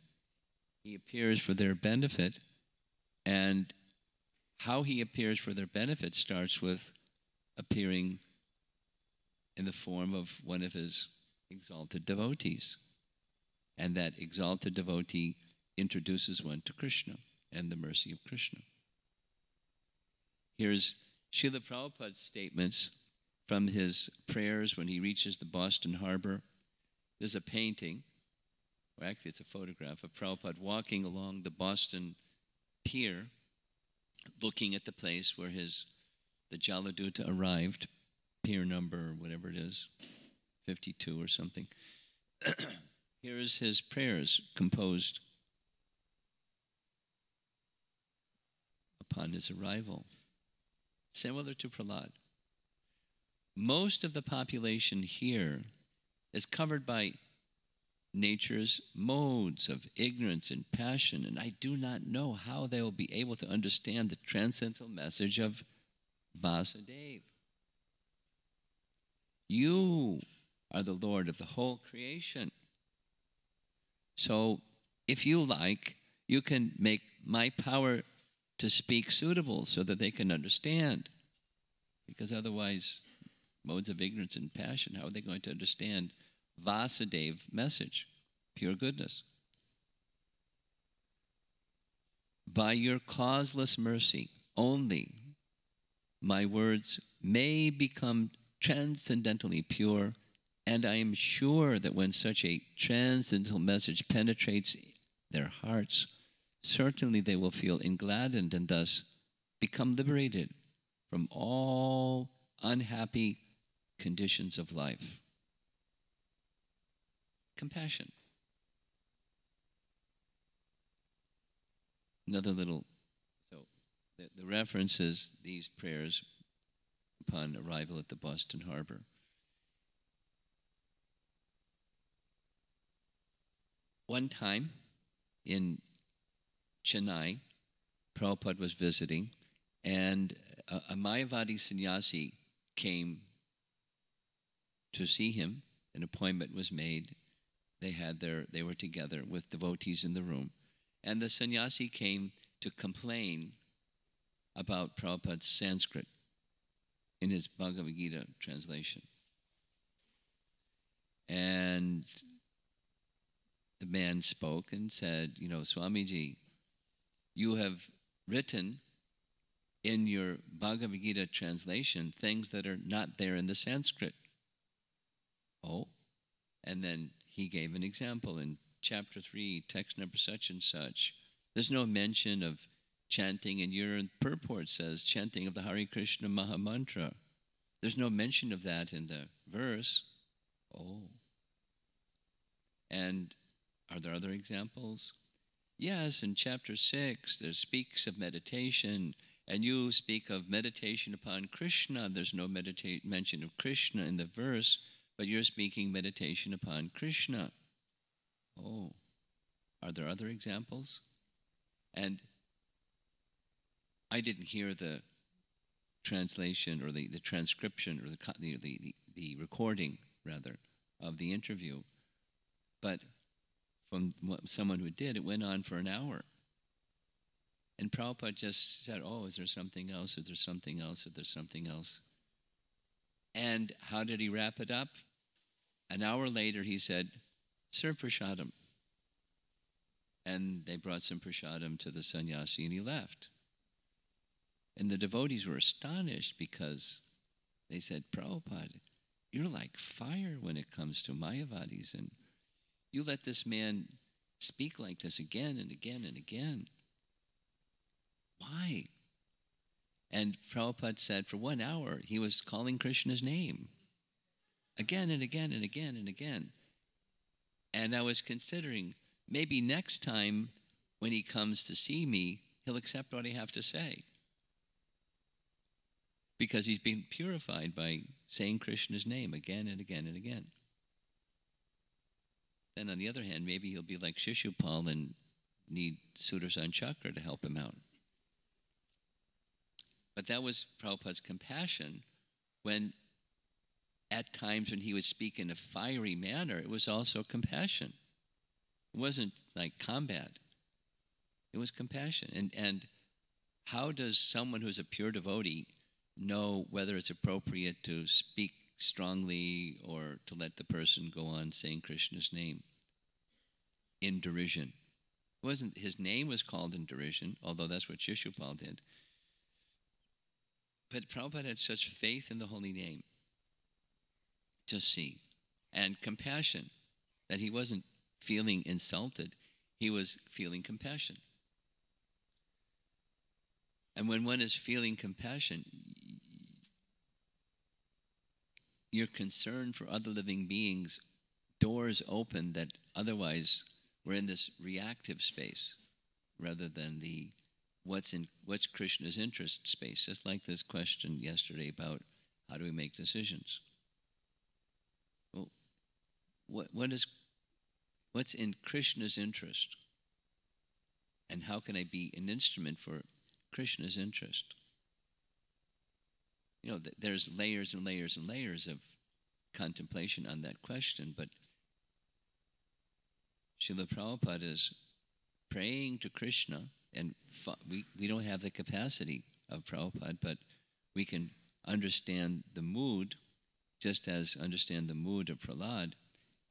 he appears for their benefit, and how he appears for their benefit starts with appearing in the form of one of his exalted devotees. And that exalted devotee introduces one to Krishna and the mercy of Krishna. Here's Srila Prabhupada's statements from his prayers when he reaches the Boston Harbor. There's a painting, or actually it's a photograph of Prabhupada walking along the Boston Pier, looking at the place where the Jaladuta arrived, pier number, whatever it is, 52 or something. Here's his prayers composed upon his arrival, similar to Prahlada. Most of the population here is covered by nature's modes of ignorance and passion, and I do not know how they will be able to understand the transcendental message of Vasudeva. You are the Lord of the whole creation. So, if you like, you can make my power to speak suitable so that they can understand. Because otherwise, modes of ignorance and passion, how are they going to understand Vasudeva message, pure goodness? By your causeless mercy only, my words may become transcendentally pure, and I am sure that when such a transcendental message penetrates their hearts, certainly they will feel engladdened and thus become liberated from all unhappy conditions of life. Compassion. Another little, so the reference is these prayers upon arrival at the Boston Harbor. One time in Chennai, Prabhupada was visiting, and a Mayavadi sannyasi came to see him. An appointment was made. They were together with devotees in the room. And the sannyasi came to complain about Prabhupada's Sanskrit in his Bhagavad Gita translation. And the man spoke and said, Swamiji, you have written in your Bhagavad Gita translation things that are not there in the Sanskrit. Oh, and then he gave an example in chapter 3, text number such and such. There's no mention of chanting, and your purport says chanting of the Hare Krishna Maha Mantra. There's no mention of that in the verse. Oh. And are there other examples? Yes, in chapter 6, there speaks of meditation, and you speak of meditation upon Krishna. There's no mention of Krishna in the verse, but you're speaking meditation upon Krishna. Oh, are there other examples? And I didn't hear the translation or the transcription or the recording, rather, of the interview, but from someone who did, it went on for an hour. And Prabhupada just said, oh, is there something else? Is there something else? Is there something else? And how did he wrap it up? An hour later, he said, Sir Prasadam. And they brought some prasadam to the sannyasi, and he left. And the devotees were astonished because they said, Prabhupada, you're like fire when it comes to Mayavadis, and you let this man speak like this again and again and again. Why? And Prabhupada said for 1 hour, he was calling Krishna's name again and again and again and again. And I was considering, maybe next time when he comes to see me, he'll accept what I have to say. Because he's been purified by saying Krishna's name again and again and again. Then on the other hand, maybe he'll be like Shishupal and need Sudarshan Chakra to help him out. But that was Prabhupada's compassion when, at times when he would speak in a fiery manner, it was also compassion. It wasn't like combat. It was compassion. And how does someone who's a pure devotee know whether it's appropriate to speak strongly or to let the person go on saying Krishna's name in derision? It wasn't, his name was called in derision, although that's what Shishupal did. But Prabhupada had such faith in the holy name to see, and compassion, that he wasn't feeling insulted, he was feeling compassion. And when one is feeling compassion, your concern for other living beings, doors open that otherwise we're in this reactive space rather than the what's Krishna's interest space. Just like this question yesterday about how do we make decisions. Well, what's in Krishna's interest? And how can I be an instrument for Krishna's interest? You know, there's layers and layers and layers of contemplation on that question, but Srila Prabhupada is praying to Krishna, and we don't have the capacity of Prabhupada, but we can understand the mood, just as understand the mood of Prahlada,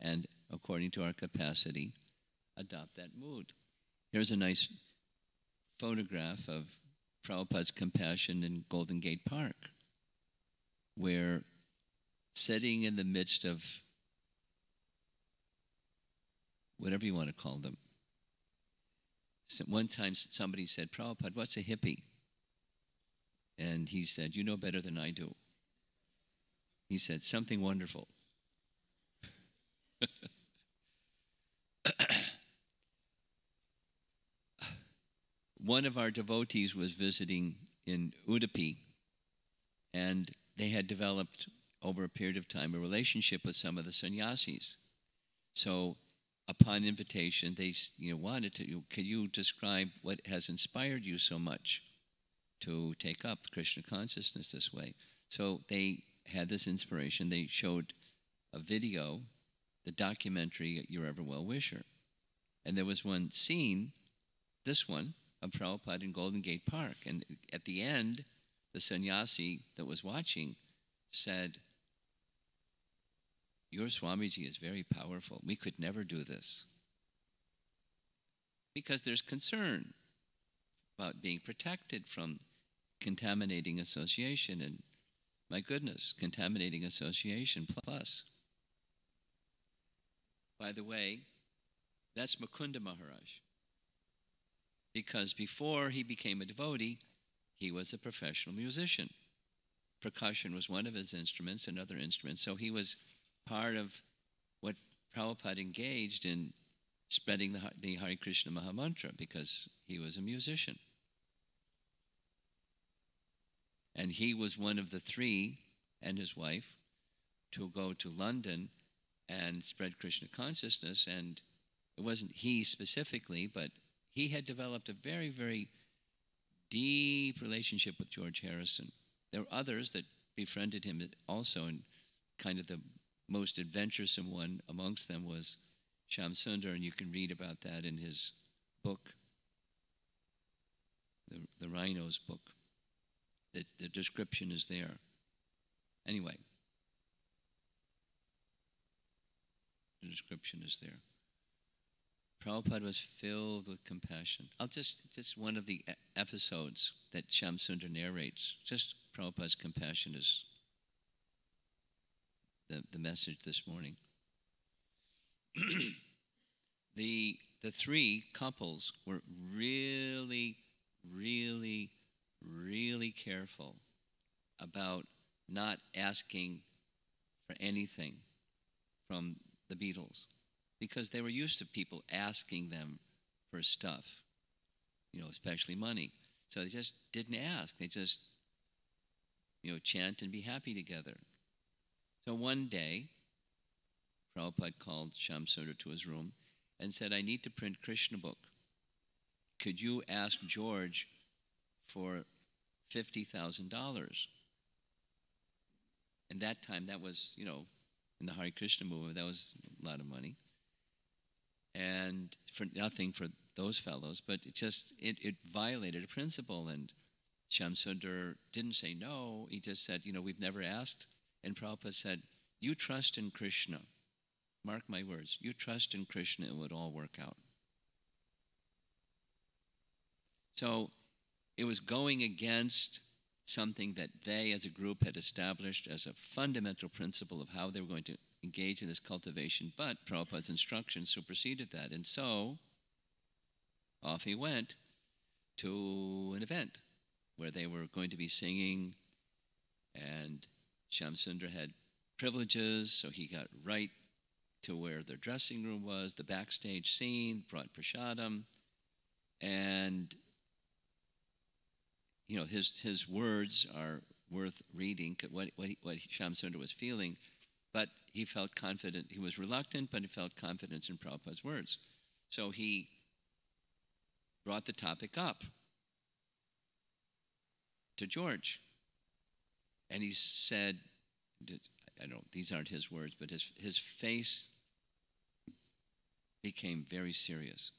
and according to our capacity, adopt that mood. Here's a nice photograph of Prabhupada's compassion in Golden Gate Park, where sitting in the midst of whatever you want to call them. So one time somebody said, Prabhupada, what's a hippie? And he said, you know better than I do. He said, something wonderful. One of our devotees was visiting in Udupi, and they had developed over a period of time a relationship with some of the sannyasis. So upon invitation, they wanted to, could you describe what has inspired you so much to take up Krishna consciousness this way? So they had this inspiration. They showed a video, the documentary, Your Ever Well Wisher. And there was one scene, this one, of Prabhupada in Golden Gate Park. And at the end, the sannyasi that was watching said, your Swamiji is very powerful. We could never do this. Because there's concern about being protected from contaminating association. And my goodness, contaminating association plus. By the way, that's Mukunda Maharaj. Because before he became a devotee, he was a professional musician. Percussion was one of his instruments and other instruments. So he was part of what Prabhupada engaged in spreading the Hare Krishna Mahamantra because he was a musician. And he was one of the three, and his wife, to go to London and spread Krishna consciousness. And it wasn't he specifically, but he had developed a very, very deep relationship with George Harrison. There were others that befriended him also, and kind of the most adventuresome one amongst them was Shyam Sundar, and you can read about that in his book, the Rhino's book. The description is there. Anyway, the description is there. Prabhupada was filled with compassion. I'll just one of the episodes that Shyam Sundar narrates. Just Prabhupada's compassion is the message this morning. The three couples were really, really, really careful about not asking for anything from the Beatles, because they were used to people asking them for stuff, especially money. So they just didn't ask. They just, chant and be happy together. So one day, Prabhupada called Shyam Sundar to his room and said, I need to print Krishna book. Could you ask George for $50,000? And that time, that was, in the Hare Krishna movement, that was a lot of money. And for nothing for those fellows, but it violated a principle. And Shyam Sundar didn't say no. He just said, we've never asked. And Prabhupada said, you trust in Krishna. Mark my words. You trust in Krishna, it would all work out. So it was going against something that they as a group had established as a fundamental principle of how they were going to engage in this cultivation, but Prabhupada's instructions superseded that. And so off he went to an event where they were going to be singing, and Shyam Sundar had privileges, so he got right to where their dressing room was, the backstage scene, brought prasadam, and his words are worth reading, what Shyam Sundar was feeling, but he felt confident. He was reluctant, but he felt confidence in Prabhupada's words. So he brought the topic up to George. And he said, I don't know, these aren't his words, but his face became very serious.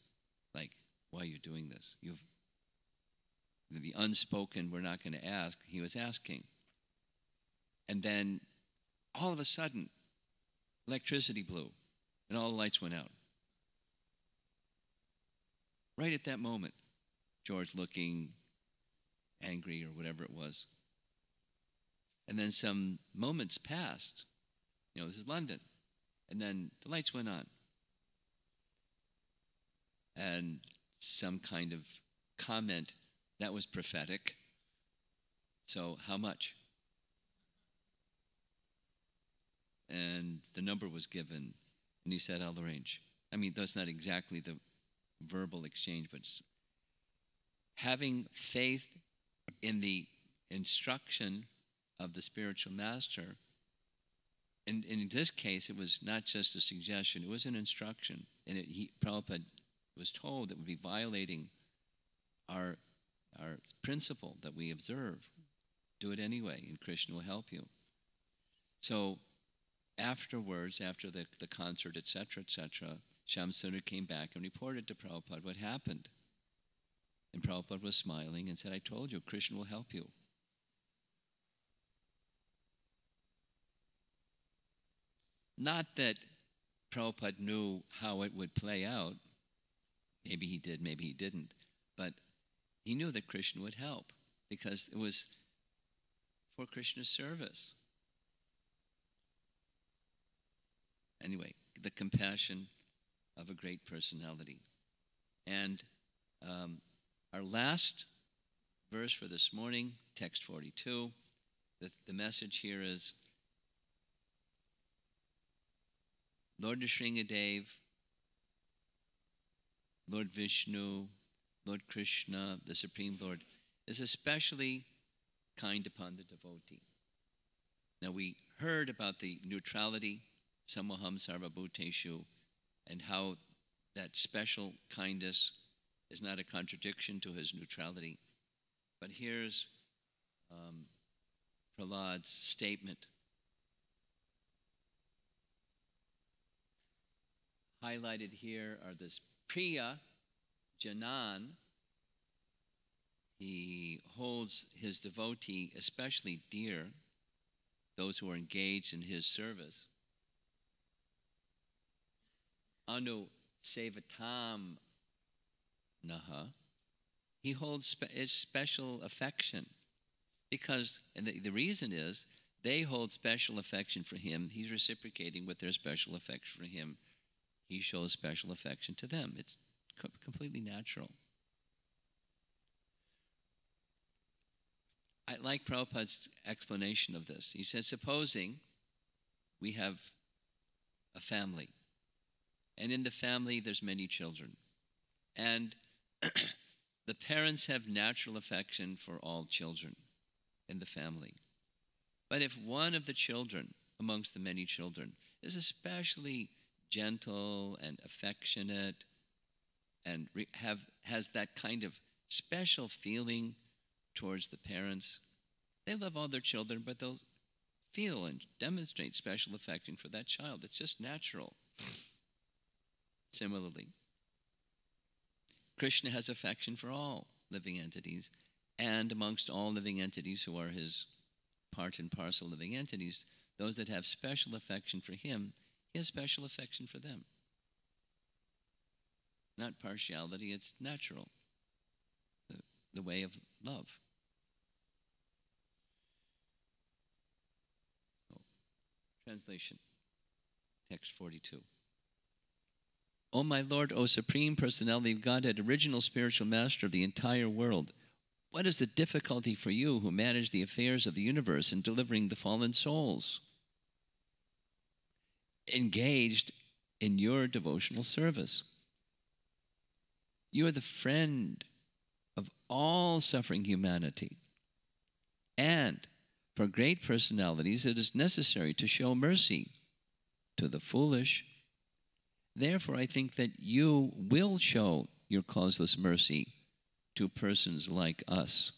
Like, why are you doing this? The unspoken, we're not going to ask, he was asking. And then, all of a sudden, electricity blew, and all the lights went out. Right at that moment, George looking angry or whatever it was. And then some moments passed. This is London. And then the lights went on. And some kind of comment that was prophetic. So how much? And the number was given. And he said, I'll arrange. I mean, that's not exactly the verbal exchange, but having faith in the instruction of the spiritual master. And in this case, it was not just a suggestion, it was an instruction. And Prabhupada was told that would be violating our principle that we observe. Do it anyway, and Krishna will help you. So afterwards, after the concert, etc., Shyam Sundar came back and reported to Prabhupada what happened. And Prabhupada was smiling and said, I told you, Krishna will help you. Not that Prabhupada knew how it would play out. Maybe he did, maybe he didn't. But he knew that Krishna would help because it was for Krishna's service. Anyway, the compassion of a great personality. And our last verse for this morning, text 42, the message here is, Lord Nrsingadev, Lord Vishnu, Lord Krishna, the Supreme Lord, is especially kind upon the devotee. Now we heard about the neutrality, Samoham Sarvabhuteshu, and how that special kindness is not a contradiction to his neutrality. But here's Prahlad's statement. Highlighted here are this Priya Janan. He holds his devotee especially dear, those who are engaged in his service. Anu Sevatam Naha. He holds special affection because, and the reason is, they hold special affection for him. He's reciprocating with their special affection for him. He shows special affection to them. It's completely natural. I like Prabhupada's explanation of this. He says, supposing we have a family, and in the family there's many children, and the parents have natural affection for all children in the family. But if one of the children, amongst the many children, is especially gentle and affectionate and has that kind of special feeling towards the parents, they love all their children, but they'll feel and demonstrate special affection for that child. It's just natural. Similarly, Krishna has affection for all living entities, and amongst all living entities who are his part and parcel living entities, those that have special affection for him, he has special affection for them. Not partiality, it's natural. The way of love. Translation, text 42. O my Lord, O Supreme Personality of Godhead, original spiritual master of the entire world, what is the difficulty for you who manage the affairs of the universe in delivering the fallen souls engaged in your devotional service? You are the friend of all suffering humanity. And for great personalities, it is necessary to show mercy to the foolish. Therefore, I think that you will show your causeless mercy to persons like us.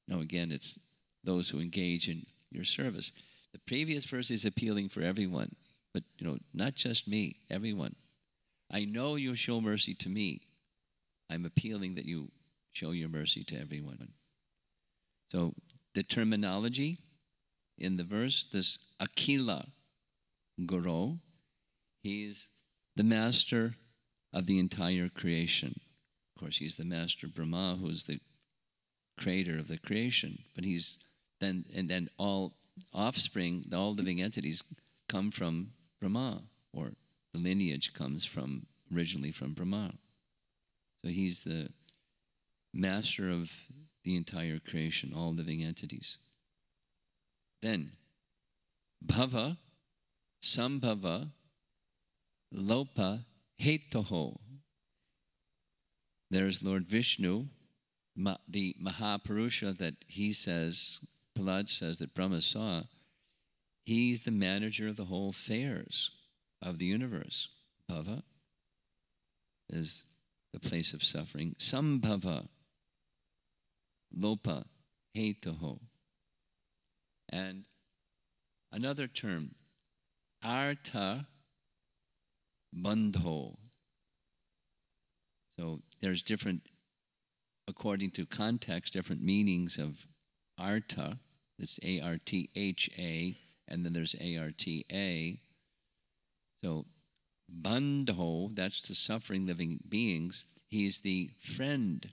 Now, again, it's those who engage in your service. The previous verse is appealing for everyone, but, not just me, everyone. I know you'll show mercy to me. I'm appealing that you show your mercy to everyone. So the terminology in the verse, this Akila Guru, he's the master of the entire creation. Of course, he's the master Brahma, who's the creator of the creation. But then all offspring, all living entities come from Brahma, or the lineage comes originally from Brahma. So he's the master of the entire creation, all living entities. Then, Bhava, Sambhava, Lopa, Hetoho. There's Lord Vishnu, the Mahapurusha that he says, Prahlada says that Brahma saw. He's the manager of the whole affairs of the universe. Bhava is the place of suffering. Sambhava, Lopa, Hetoho. And another term, Artha Bandho. So there's different, according to context, different meanings of Artha. It's A-R-T-H-A, and then there's A-R-T-A. So Bandho, that's the suffering living beings. He's the friend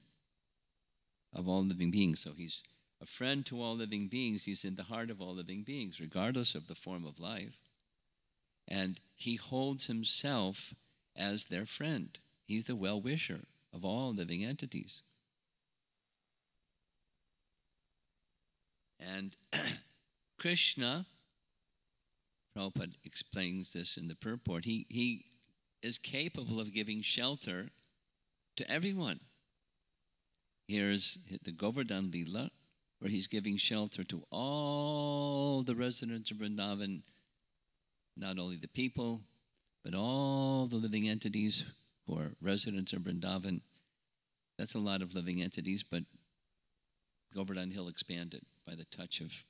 of all living beings. So he's a friend to all living beings. He's in the heart of all living beings, regardless of the form of life. And he holds himself as their friend. He's the well-wisher of all living entities. And Krishna Prabhupada explains this in the purport. He is capable of giving shelter to everyone. Here's the Govardhan Lila, where he's giving shelter to all the residents of Vrindavan, not only the people, but all the living entities who are residents of Vrindavan. That's a lot of living entities, but Govardhan Hill expanded by the touch of...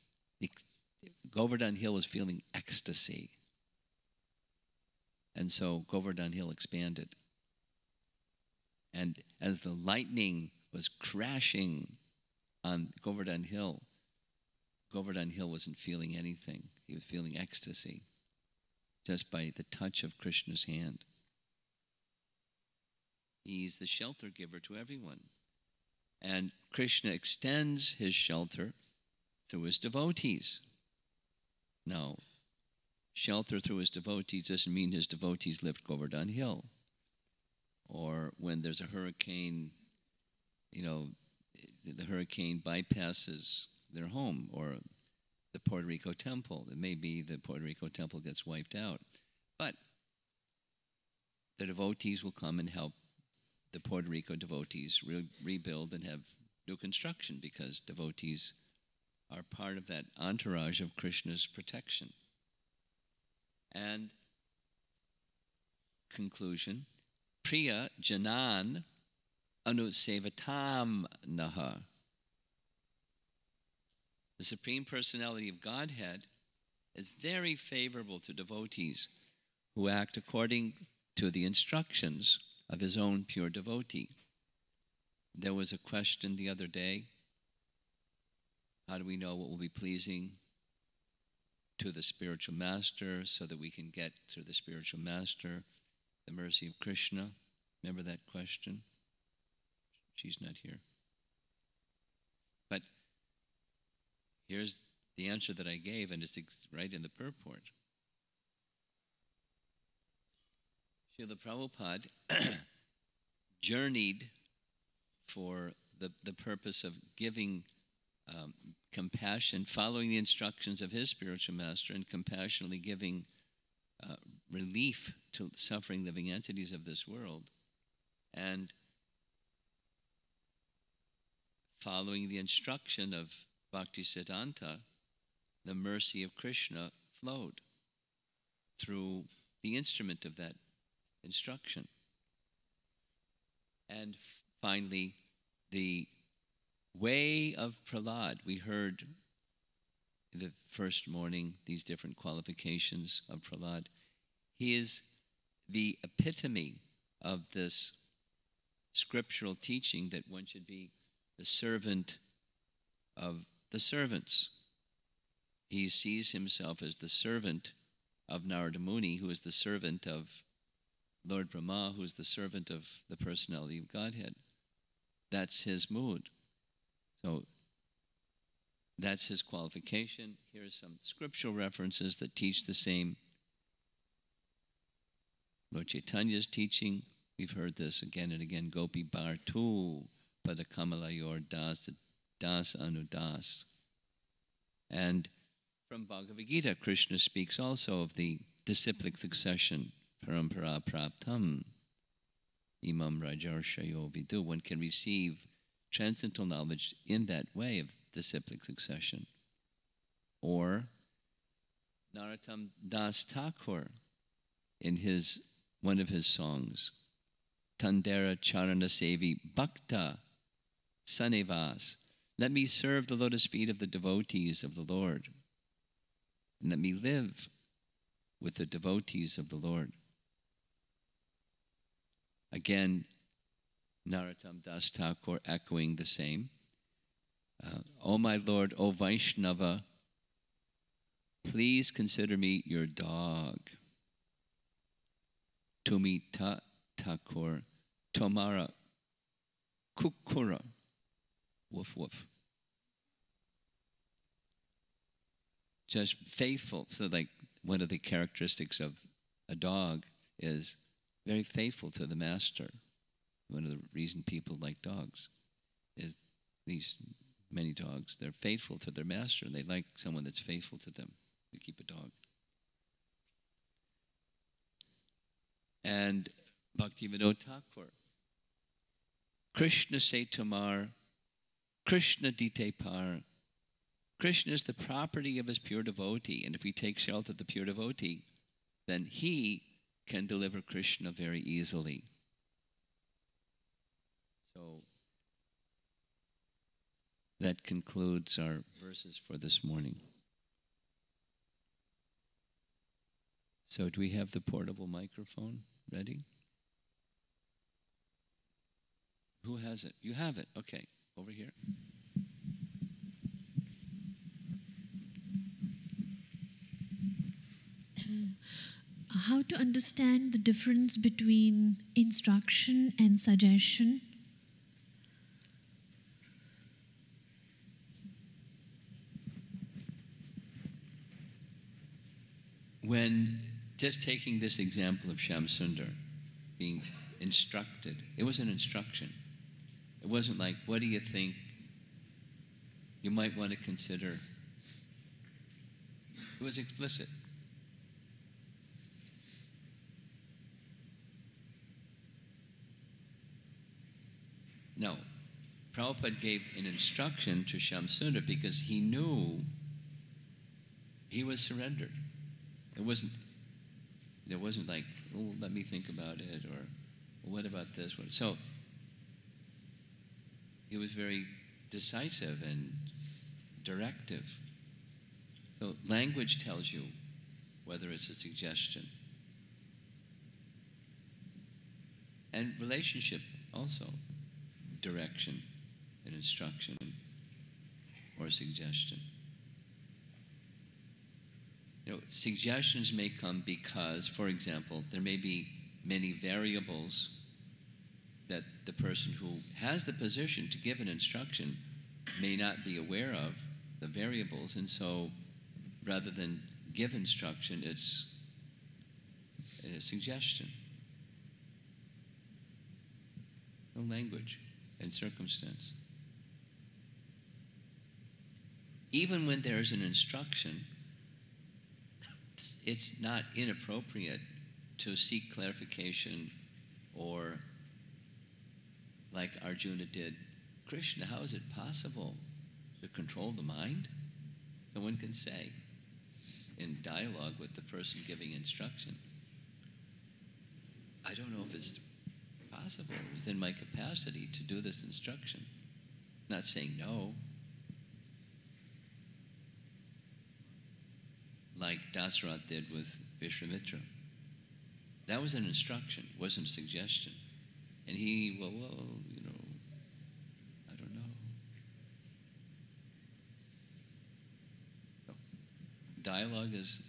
Govardhan Hill was feeling ecstasy. And so Govardhan Hill expanded. And as the lightning was crashing on Govardhan Hill wasn't feeling anything. He was feeling ecstasy just by the touch of Krishna's hand. He's the shelter giver to everyone. And Krishna extends his shelter through his devotees. Now, shelter through his devotees doesn't mean his devotees lift Govardhan Hill. Or when there's a hurricane, the hurricane bypasses their home, or the Puerto Rico temple. It may be the Puerto Rico temple gets wiped out. But the devotees will come and help the Puerto Rico devotees rebuild and have new construction, because devotees are part of that entourage of Krishna's protection. And conclusion, Priya Janan Anusevatam Naha. The Supreme Personality of Godhead is very favorable to devotees who act according to the instructions of his own pure devotee. There was a question the other day, how do we know what will be pleasing to the spiritual master so that we can get through the spiritual master the mercy of Krishna? Remember that question? She's not here. But here's the answer that I gave, and it's right in the purport. Srila Prabhupada journeyed for the purpose of giving compassion, following the instructions of his spiritual master, and compassionately giving relief to suffering living entities of this world. And following the instruction of Bhaktisiddhanta, the mercy of Krishna flowed through the instrument of that instruction. And finally, the way of Prahlada. We heard the first morning these different qualifications of Prahlada. He is the epitome of this scriptural teaching that one should be the servant of the servants. He sees himself as the servant of Narada Muni, who is the servant of Lord Brahma, who is the servant of the personality of Godhead. That's his mood. So that's his qualification. Here's some scriptural references that teach the same. Lord Chaitanya's teaching, we've heard this again and again, Gopi Bar Tu Padakamalayur Das Das Anudas. And from Bhagavad Gita, Krishna speaks also of the disciplic succession, Parampara Praptam, Imam Rajarshayo Vidu. One can receive transcendental knowledge in that way of disciplic succession. Or Narottam Das Thakur, in one of his songs, Tandera Charana Sevi Bhakta Sanevas. Let me serve the lotus feet of the devotees of the Lord, and let me live with the devotees of the Lord. Again, Narottam Das Thakur echoing the same. O my Lord, O Vaishnava, please consider me your dog. Tumita Thakur, Tomara Kukura, woof woof. Just faithful. So like one of the characteristics of a dog is very faithful to the master. One of the reasons people like dogs is these many dogs, they're faithful to their master, and they like someone that's faithful to them. You keep a dog. and Bhaktivinoda Thakur. Krishna se tumar, Krishna dite par. Krishna is the property of his pure devotee, and if we take shelter of the pure devotee, then he can deliver Krishna very easily. So that concludes our verses for this morning. So do we have the portable microphone ready? Who has it? You have it. Okay, over here. How to understand the difference between instruction and suggestion? When, just taking this example of Shamsundar being instructed, it was an instruction. It wasn't like, what do you think? You might want to consider. It was explicit. No, Prabhupada gave an instruction to Shamsundar because he knew he was surrendered. It wasn't like, oh, let me think about it, or well, what about this? So he was very decisive and directive. So language tells you whether it's a suggestion. And relationship also, direction and instruction or suggestion. You know, suggestions may come because, for example, there may be many variables that the person who has the position to give an instruction may not be aware of, the variables, and so rather than give instruction, it's a suggestion. No language and circumstance. Even when there's an instruction, it's not inappropriate to seek clarification, or like Arjuna did, Krishna, how is it possible to control the mind? Someone can say in dialogue with the person giving instruction, I don't know if it's possible within my capacity to do this instruction. Not saying no. Like Dasarath did with Vishwamitra. That was an instruction, wasn't a suggestion. And he, well, you know, I don't know. So, dialogue is,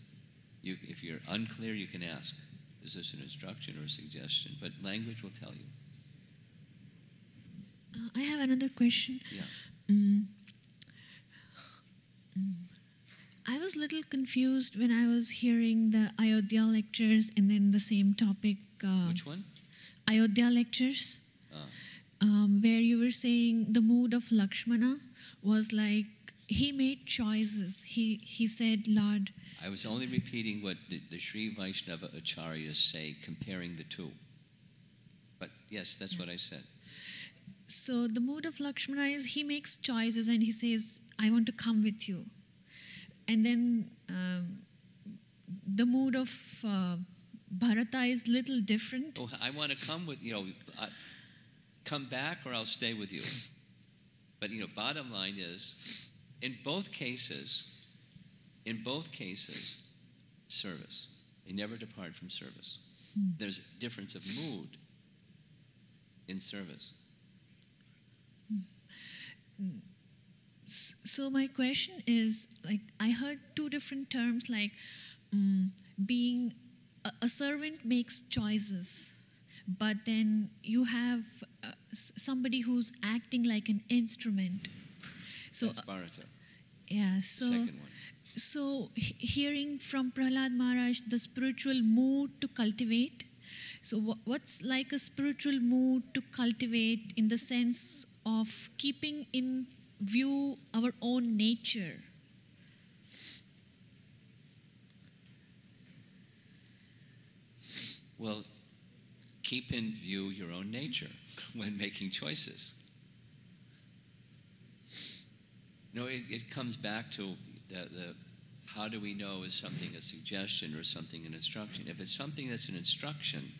if you're unclear, you can ask, is this an instruction or a suggestion? But language will tell you. I have another question. Yeah. I was a little confused when I was hearing the Ayodhya lectures and then the same topic. Which one? Ayodhya lectures, where you were saying the mood of Lakshmana was like he made choices. He said, Lord. I was only repeating what the Sri Vaishnava Acharyas say, comparing the two. But yes, that's what I said. So the mood of Lakshmana is he makes choices and he says, I want to come with you. And then the mood of Bharata is little different. Oh, I want to come with, come back or I'll stay with you. But, bottom line is, in both cases, service. They never depart from service. There's a difference of mood in service. So my question is, like, I heard two different terms, like being a servant makes choices, but then you have somebody who's acting like an instrument. So that's Bharata. Yeah. So the second one. So hearing from Prahlada Maharaj the spiritual mood to cultivate. So what's like a spiritual mood to cultivate in the sense of keeping in view our own nature? Well, keep in view your own nature when making choices. It comes back to the how do we know is something a suggestion or something an instruction? If it's something that's an instruction,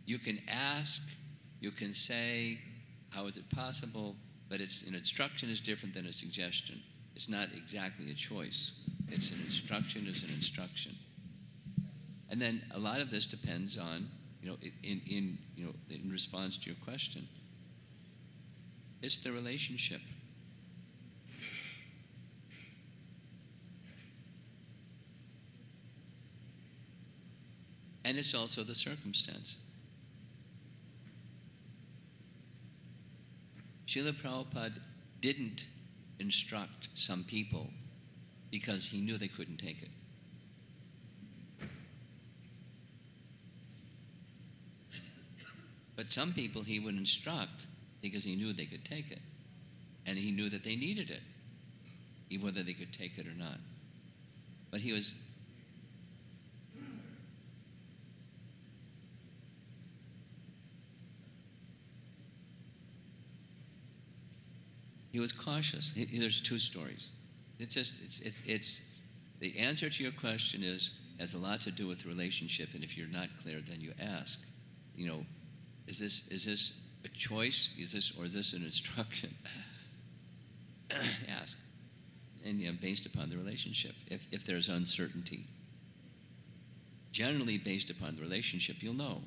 you can ask, you can say, how is it possible? But an instruction is different than a suggestion. It's not exactly a choice. It's an instruction is an instruction. And then a lot of this depends on, in response to your question, it's the relationship. And it's also the circumstance. Srila Prabhupada didn't instruct some people because he knew they couldn't take it. But some people he would instruct because he knew they could take it. And he knew that they needed it, whether they could take it or not. But he was cautious. There's two stories. It's the answer to your question has a lot to do with the relationship, and if you're not clear, then you ask, is this a choice? Is this an instruction? Ask, and based upon the relationship. If there's uncertainty, generally based upon the relationship, you'll know.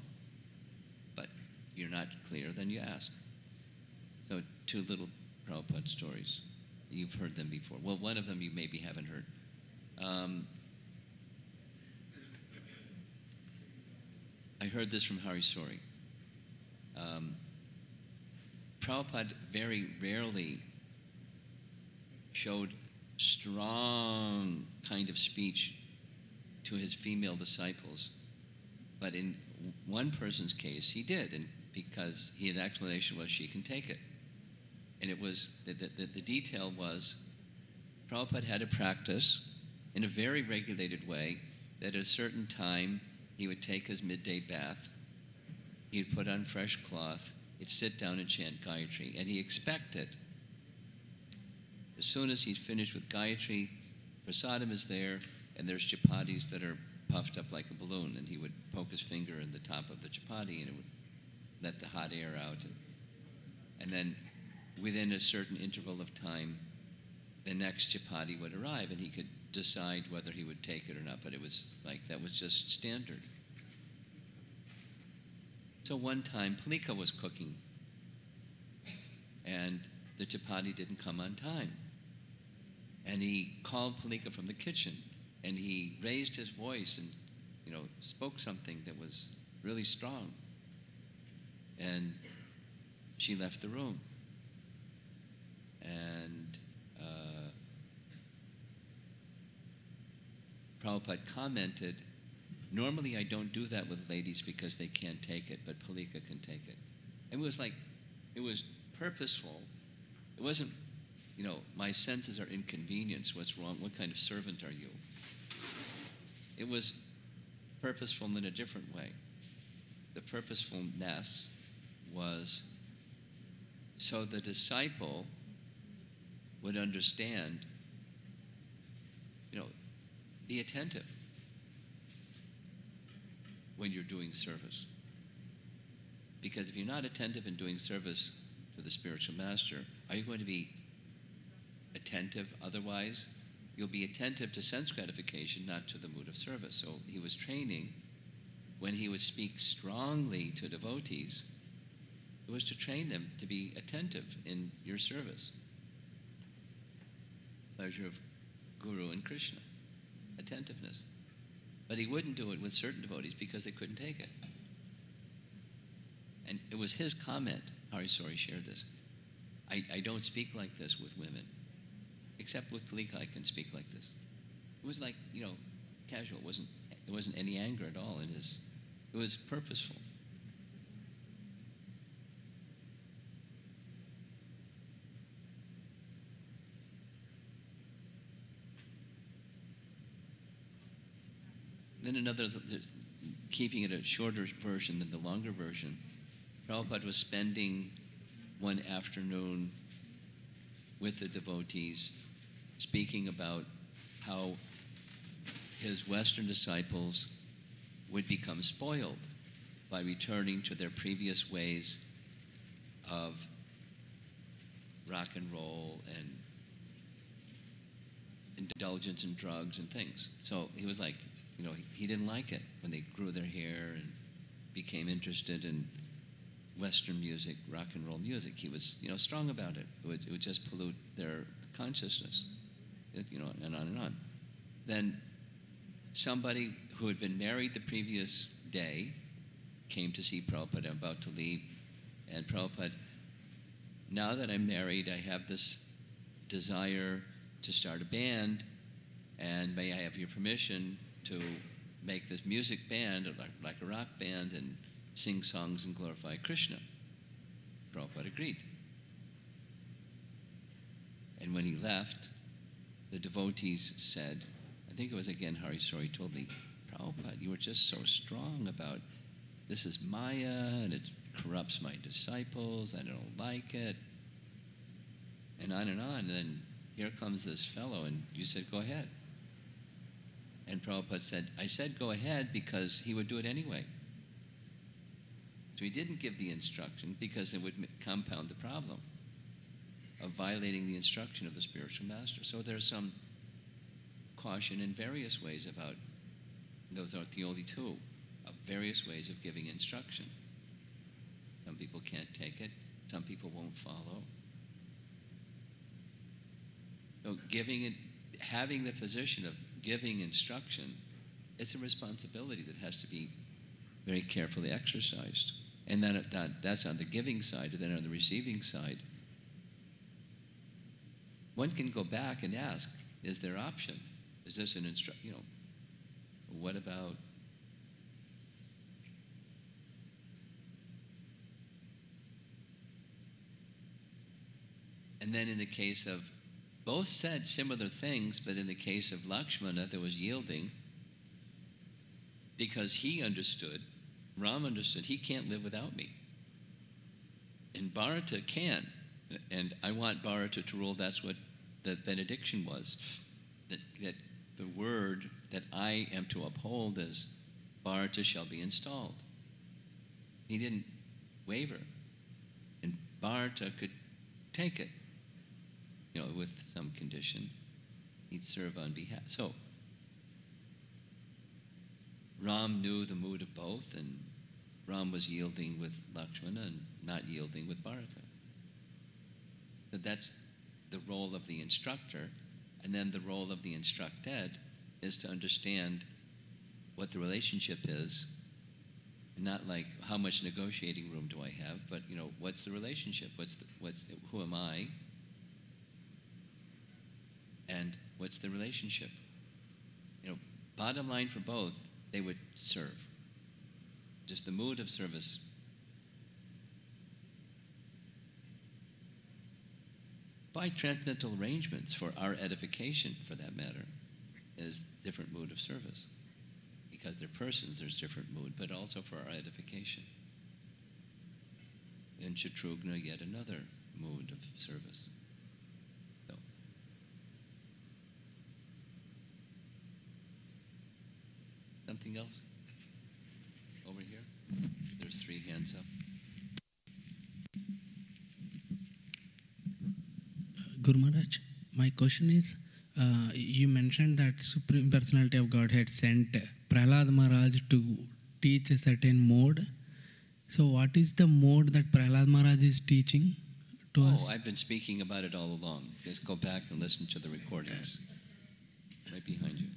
But you're not clear, then you ask. So two little Prabhupada stories. You've heard them before. Well, one of them you maybe haven't heard. I heard this from Hari Sori. Prabhupada very rarely showed strong kind of speech to his female disciples, but in one person's case he did, and because his explanation was she can take it. And it was, the detail was, Prabhupada had a practice in a very regulated way that at a certain time he would take his midday bath, he'd put on fresh cloth, he'd sit down and chant Gayatri, and he expected, as soon as he's finished with Gayatri, prasadam is there, and there's chapatis that are puffed up like a balloon, and he would poke his finger in the top of the chapati, and it would let the hot air out. And then within a certain interval of time, the next chapati would arrive, and he could decide whether he would take it or not, but it was like, that was just standard. So one time, Palika was cooking, and the chapati didn't come on time. And he called Palika from the kitchen, and he raised his voice and, spoke something that was really strong. And she left the room. And Prabhupada commented, normally I don't do that with ladies because they can't take it, but Palika can take it. And it was purposeful. It wasn't, my senses are inconvenienced. What's wrong? What kind of servant are you? It was purposeful in a different way. The purposefulness was so the disciple would understand, be attentive when you're doing service. Because if you're not attentive in doing service to the spiritual master, are you going to be attentive otherwise? You'll be attentive to sense gratification, not to the mood of service. So he was training, when he would speak strongly to devotees, it was to train them to be attentive in your service. Pleasure of Guru and Krishna. Attentiveness. But he wouldn't do it with certain devotees because they couldn't take it. And it was his comment, Hari Sori shared this, I don't speak like this with women. Except with Palika I can speak like this. It was like, casual. It wasn't any anger at all in his, it was purposeful. Then another keeping it a shorter version than the longer version, Prabhupada was spending one afternoon with the devotees speaking about how his Western disciples would become spoiled by returning to their previous ways of rock and roll and indulgence in drugs and things. So he was like, he didn't like it when they grew their hair and became interested in Western music, rock and roll music. He was, strong about it. It would just pollute their consciousness, and on and on. Then somebody who had been married the previous day came to see Prabhupada, about to leave, and Prabhupada, now that I'm married, I have this desire to start a band, and may I have your permission to make this music band, like a rock band, and sing songs and glorify Krishna. Prabhupada agreed. And when he left, the devotees said, I think it was again Hari Sori told me, Prabhupada, you were just so strong about this is Maya and it corrupts my disciples, I don't like it, and on and on. And then here comes this fellow and you said, go ahead. And Prabhupada said, I said go ahead because he would do it anyway. So he didn't give the instruction because it would compound the problem of violating the instruction of the spiritual master. So there's some caution in various ways about, those are the only two, of various ways of giving instruction. Some people can't take it, some people won't follow. So having the position of giving instruction, it's a responsibility that has to be very carefully exercised. And then that's on the giving side, and then on the receiving side, one can go back and ask, is there option? Is this an instruction? What about? And then in the case of, both said similar things, but in the case of Lakshmana, there was yielding because he understood, Ram understood, he can't live without me. And Bharata can. And I want Bharata to rule. That's what the benediction was. That the word that I am to uphold is Bharata shall be installed. He didn't waver. And Bharata could take it, with some condition. He'd serve on behalf. So Ram knew the mood of both, and Ram was yielding with Lakshmana and not yielding with Bharata. So that's the role of the instructor, and then the role of the instructed is to understand what the relationship is, and not like how much negotiating room do I have, but what's the relationship? Who am I? And what's the relationship? Bottom line for both, they would serve. Just the mood of service. By transcendental arrangements for our edification, for that matter, is different mood of service. Because they're persons, there's different mood, but also for our edification. In Shatrughna, yet another mood of service. So, something else? Over here? There's 3 hands up. Guru Maharaj, my question is, you mentioned that Supreme Personality of Godhead sent Prahlada Maharaj to teach a certain mode. So what is the mode that Prahlada Maharaj is teaching to us? I've been speaking about it all along. Just go back and listen to the recordings. Right behind you.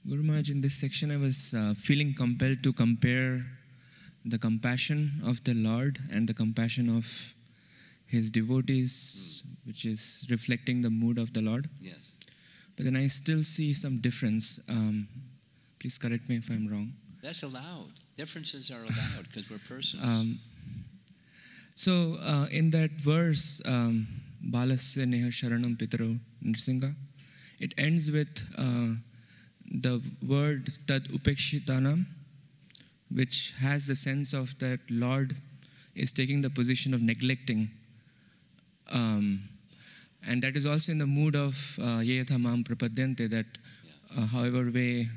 Guru Maharaj, in this section I was feeling compelled to compare the compassion of the Lord and the compassion of His devotees, which is reflecting the mood of the Lord. Yes. But then I still see some difference. Please correct me if I'm wrong. That's allowed. Differences are allowed because we're persons. So in that verse, Balasya Neha Sharanam Pitaro Nrsinga, it ends with the word tad upekshitanam, which has the sense of that Lord is taking the position of neglecting. And that is also in the mood of yayatha mam prapadyante, that however way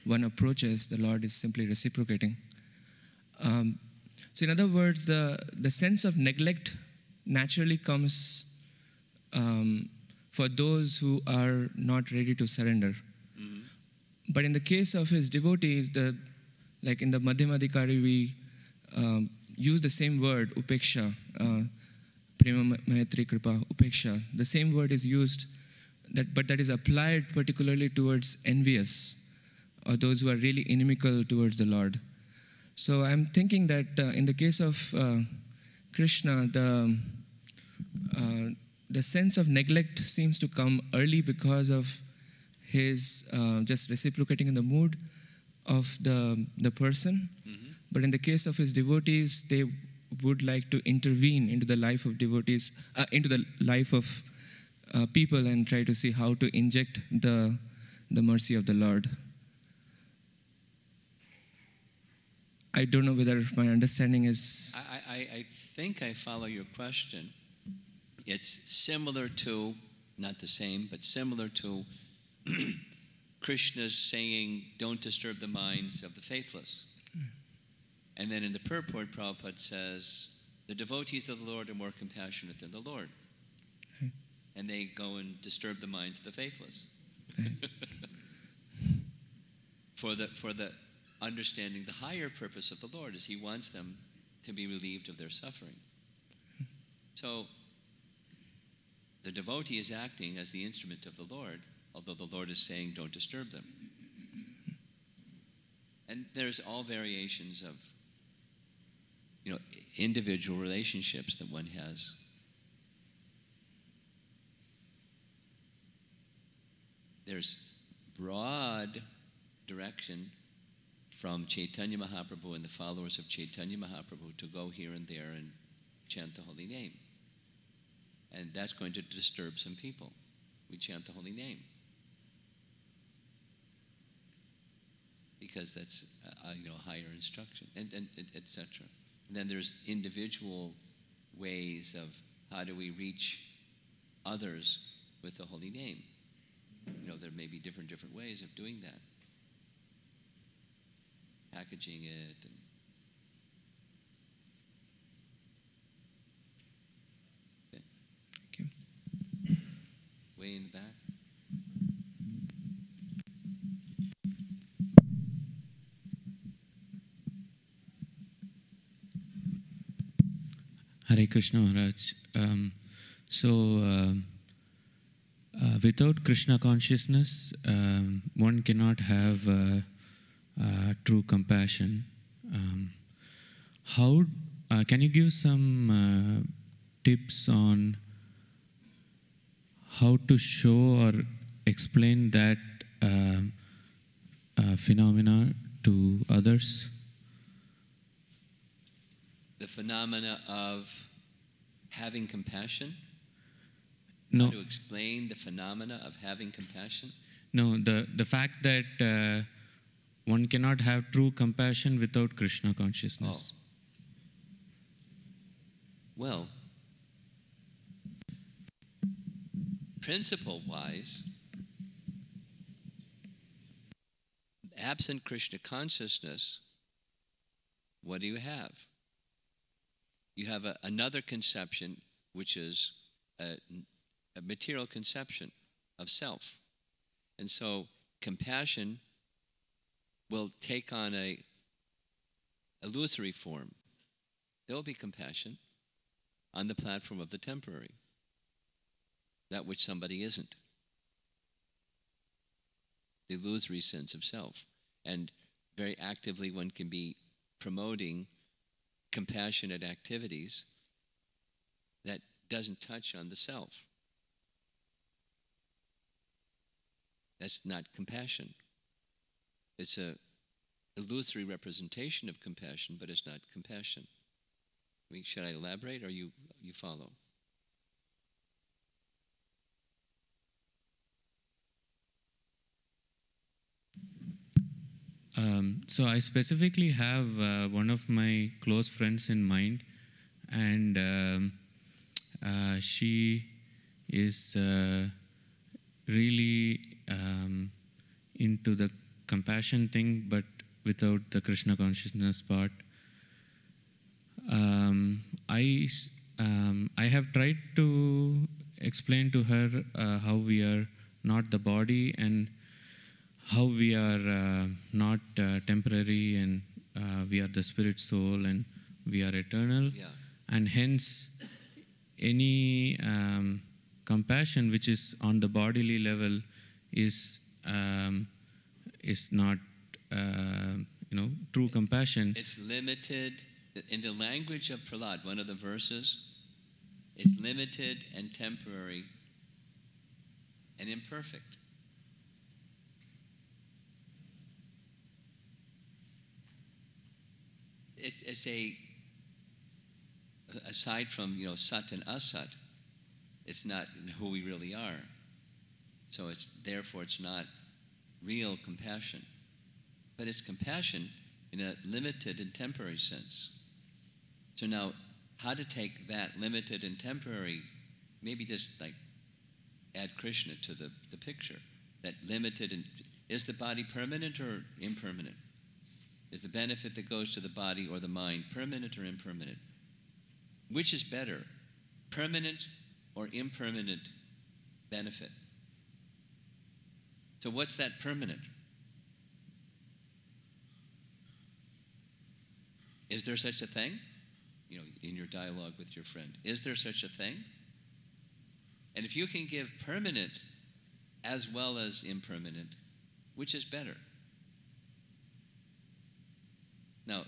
one approaches, the Lord is simply reciprocating. So in other words, the sense of neglect naturally comes for those who are not ready to surrender. But in the case of his devotees, like in the Madhyamadikari, we use the same word, upeksha, prema maitri kripa, upeksha. The same word is used, but that is applied particularly towards envious, or those who are really inimical towards the Lord. So I'm thinking that in the case of Krishna, the sense of neglect seems to come early because of his just reciprocating in the mood of the person. But in the case of his devotees, they would like to intervene into the life of devotees, into the life of people, and try to see how to inject the mercy of the Lord. I don't know whether my understanding is... I think I follow your question. It's similar to, not the same, but similar to Krishna's saying, don't disturb the minds of the faithless. And then in the purport, Prabhupada says, the devotees of the Lord are more compassionate than the Lord. And they go and disturb the minds of the faithless. For the understanding the higher purpose of the Lord is he wants them to be relieved of their suffering. So the devotee is acting as the instrument of the Lord, although the Lord is saying don't disturb them. And there's all variations of, individual relationships that one has. There's broad direction from Chaitanya Mahaprabhu and the followers of Chaitanya Mahaprabhu to go here and there and chant the holy name. And that's going to disturb some people. We chant the holy name. Because that's a higher instruction, and etc. And then there's individual ways of how do we reach others with the holy name. There may be different ways of doing that. Packaging it. Okay. Thank you. Way in the back. Hare Krishna Maharaj. Without Krishna consciousness, one cannot have true compassion. How can you give some tips on how to show or explain that phenomena to others? The phenomena of having compassion? No. How to explain the phenomena of having compassion? No, the fact that one cannot have true compassion without Krishna consciousness. Well, principle-wise, absent Krishna consciousness, what do you have? You have another conception, which is a material conception of self. And so compassion will take on a illusory form. There will be compassion on the platform of the temporary, that which somebody isn't. The illusory sense of self. And very actively one can be promoting compassionate activities that doesn't touch on the self. That's not compassion. It's a illusory representation of compassion, but it's not compassion. Should I elaborate, or you follow? So I specifically have one of my close friends in mind, and she is really into the compassion thing, but without the Krishna consciousness part. I have tried to explain to her how we are not the body, and how we are not temporary, and we are the spirit soul, and we are eternal. Yeah. And hence any compassion which is on the bodily level is not true compassion. It's limited. In the language of Prahlada, one of the verses, it's limited and temporary and imperfect. It's aside from sat and asat, it's not who we really are. So therefore it's not real compassion, but it's compassion in a limited and temporary sense. So now, how to take that limited and temporary, maybe just like add Krishna to the picture. That limited, and is the body permanent or impermanent? Is the benefit that goes to the body or the mind permanent or impermanent? Which is better, permanent or impermanent benefit? So what's that permanent? Is there such a thing? In your dialogue with your friend, is there such a thing? And if you can give permanent as well as impermanent, which is better? Now,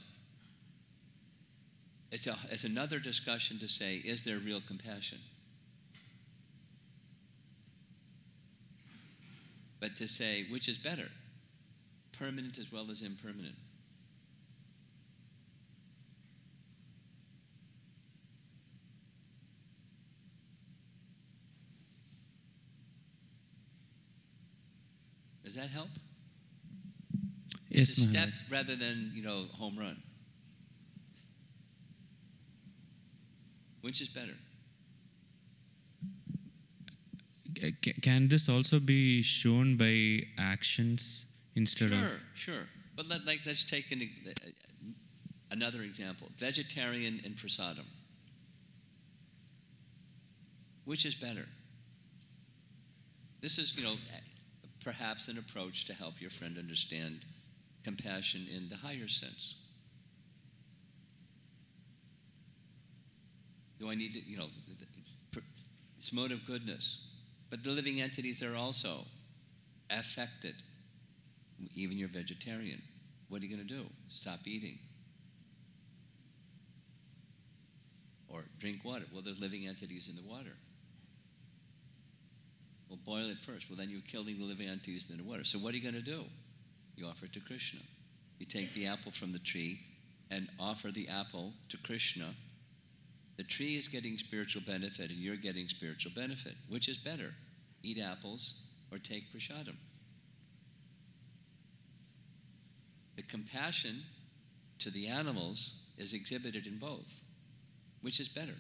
it's another discussion to say, is there real compassion? But to say, which is better? Permanent as well as impermanent. Does that help? Yes, It's a step Maharaj. rather than, home run. Which is better? Can this also be shown by actions instead of... Sure. But let's take another example. Vegetarian and prasadam. Which is better? This is, perhaps an approach to help your friend understand compassion in the higher sense. Do I need to, it's mode of goodness. But the living entities are also affected. Even you're vegetarian. What are you going to do? Stop eating. Or drink water. Well, there's living entities in the water. Well, boil it first. Well, then you're killing the living entities in the water. So what are you going to do? You offer it to Krishna. You take the apple from the tree and offer the apple to Krishna. The tree is getting spiritual benefit and you're getting spiritual benefit. Which is better? Eat apples or take prasadam? The compassion to the animals is exhibited in both. Which is better?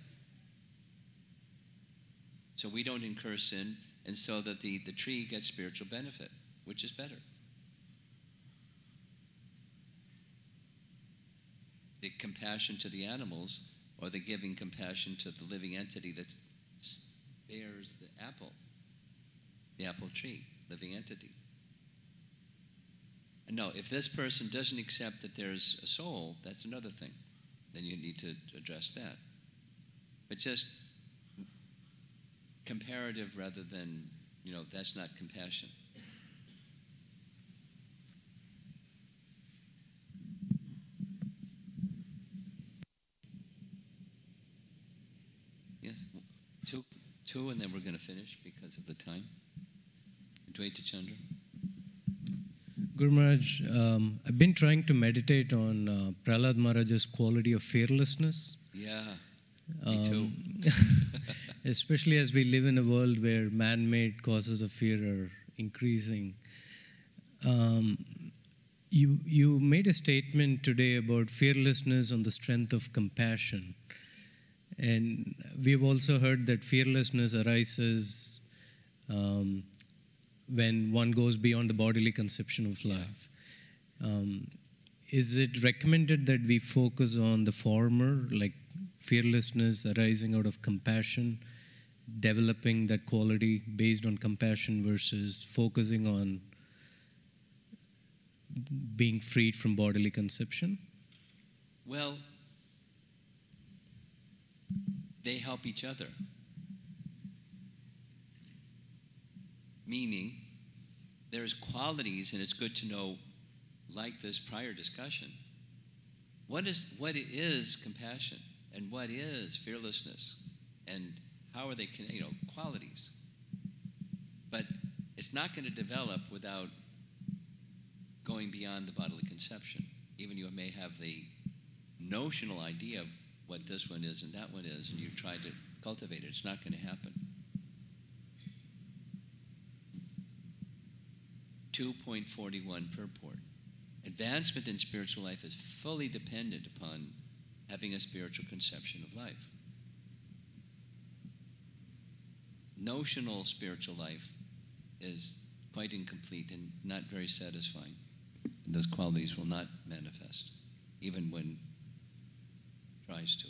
So we don't incur sin, and so that the tree gets spiritual benefit. Which is better? The compassion to the animals, or the giving compassion to the living entity that bears the apple tree, living entity. And no, if this person doesn't accept that there's a soul, that's another thing. Then you need to address that. But just comparative rather than, that's not compassion. Yes, two, and then we're going to finish because of the time. Dvaita Chandra. Guru Maharaj, I've been trying to meditate on Prahlada Maharaj's quality of fearlessness. Yeah, me too. Especially as we live in a world where man-made causes of fear are increasing. you made a statement today about fearlessness on the strength of compassion. And we've also heard that fearlessness arises when one goes beyond the bodily conception of life. Is it recommended that we focus on the former, like fearlessness arising out of compassion, developing that quality based on compassion, versus focusing on being freed from bodily conception? Well, they help each other. Meaning, there's qualities, and it's good to know, like this prior discussion, what is compassion, and what is fearlessness, and how are they, qualities. But it's not going to develop without going beyond the bodily conception. Even you may have the notional idea of what this one is and that one is, and you try to cultivate it. It's not going to happen. 2.41 purport. Advancement in spiritual life is fully dependent upon having a spiritual conception of life. Notional spiritual life is quite incomplete and not very satisfying. Those qualities will not manifest, even when it tries to.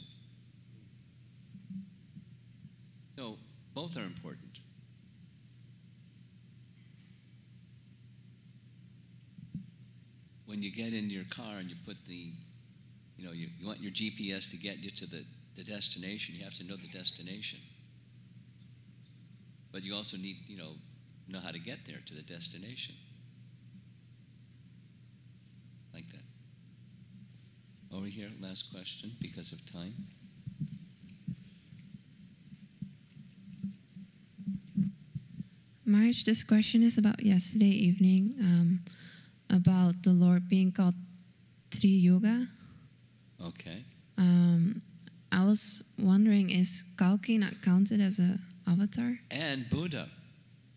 So, both are important. When you get in your car and you put you want your GPS to get you to the destination, you have to know the destination. But you also need, know how to get there to the destination. Like that. Over here, last question, because of time. Maharaj, this question is about yesterday evening, about the Lord being called Tri-Yuga. Okay. I was wondering, is Kalki not counted as an avatar? And Buddha.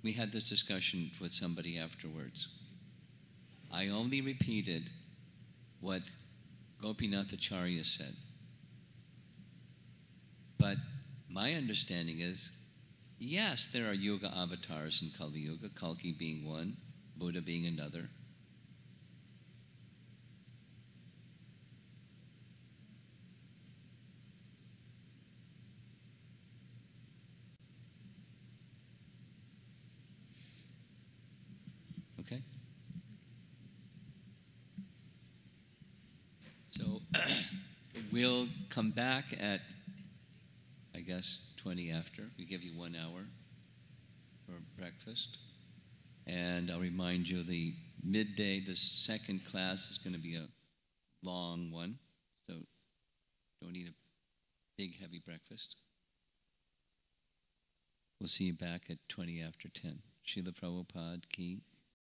We had this discussion with somebody afterwards. I only repeated what Gopinathacharya said. But my understanding is, yes, there are Yuga avatars in Kali Yuga, Kalki being one, Buddha being another. Okay? So we'll come back at, I guess, 20 after. We give you 1 hour for breakfast. And I'll remind you the midday, the second class is going to be a long one. So don't eat a big, heavy breakfast. We'll see you back at 20 after 10. Srila Prabhupada ki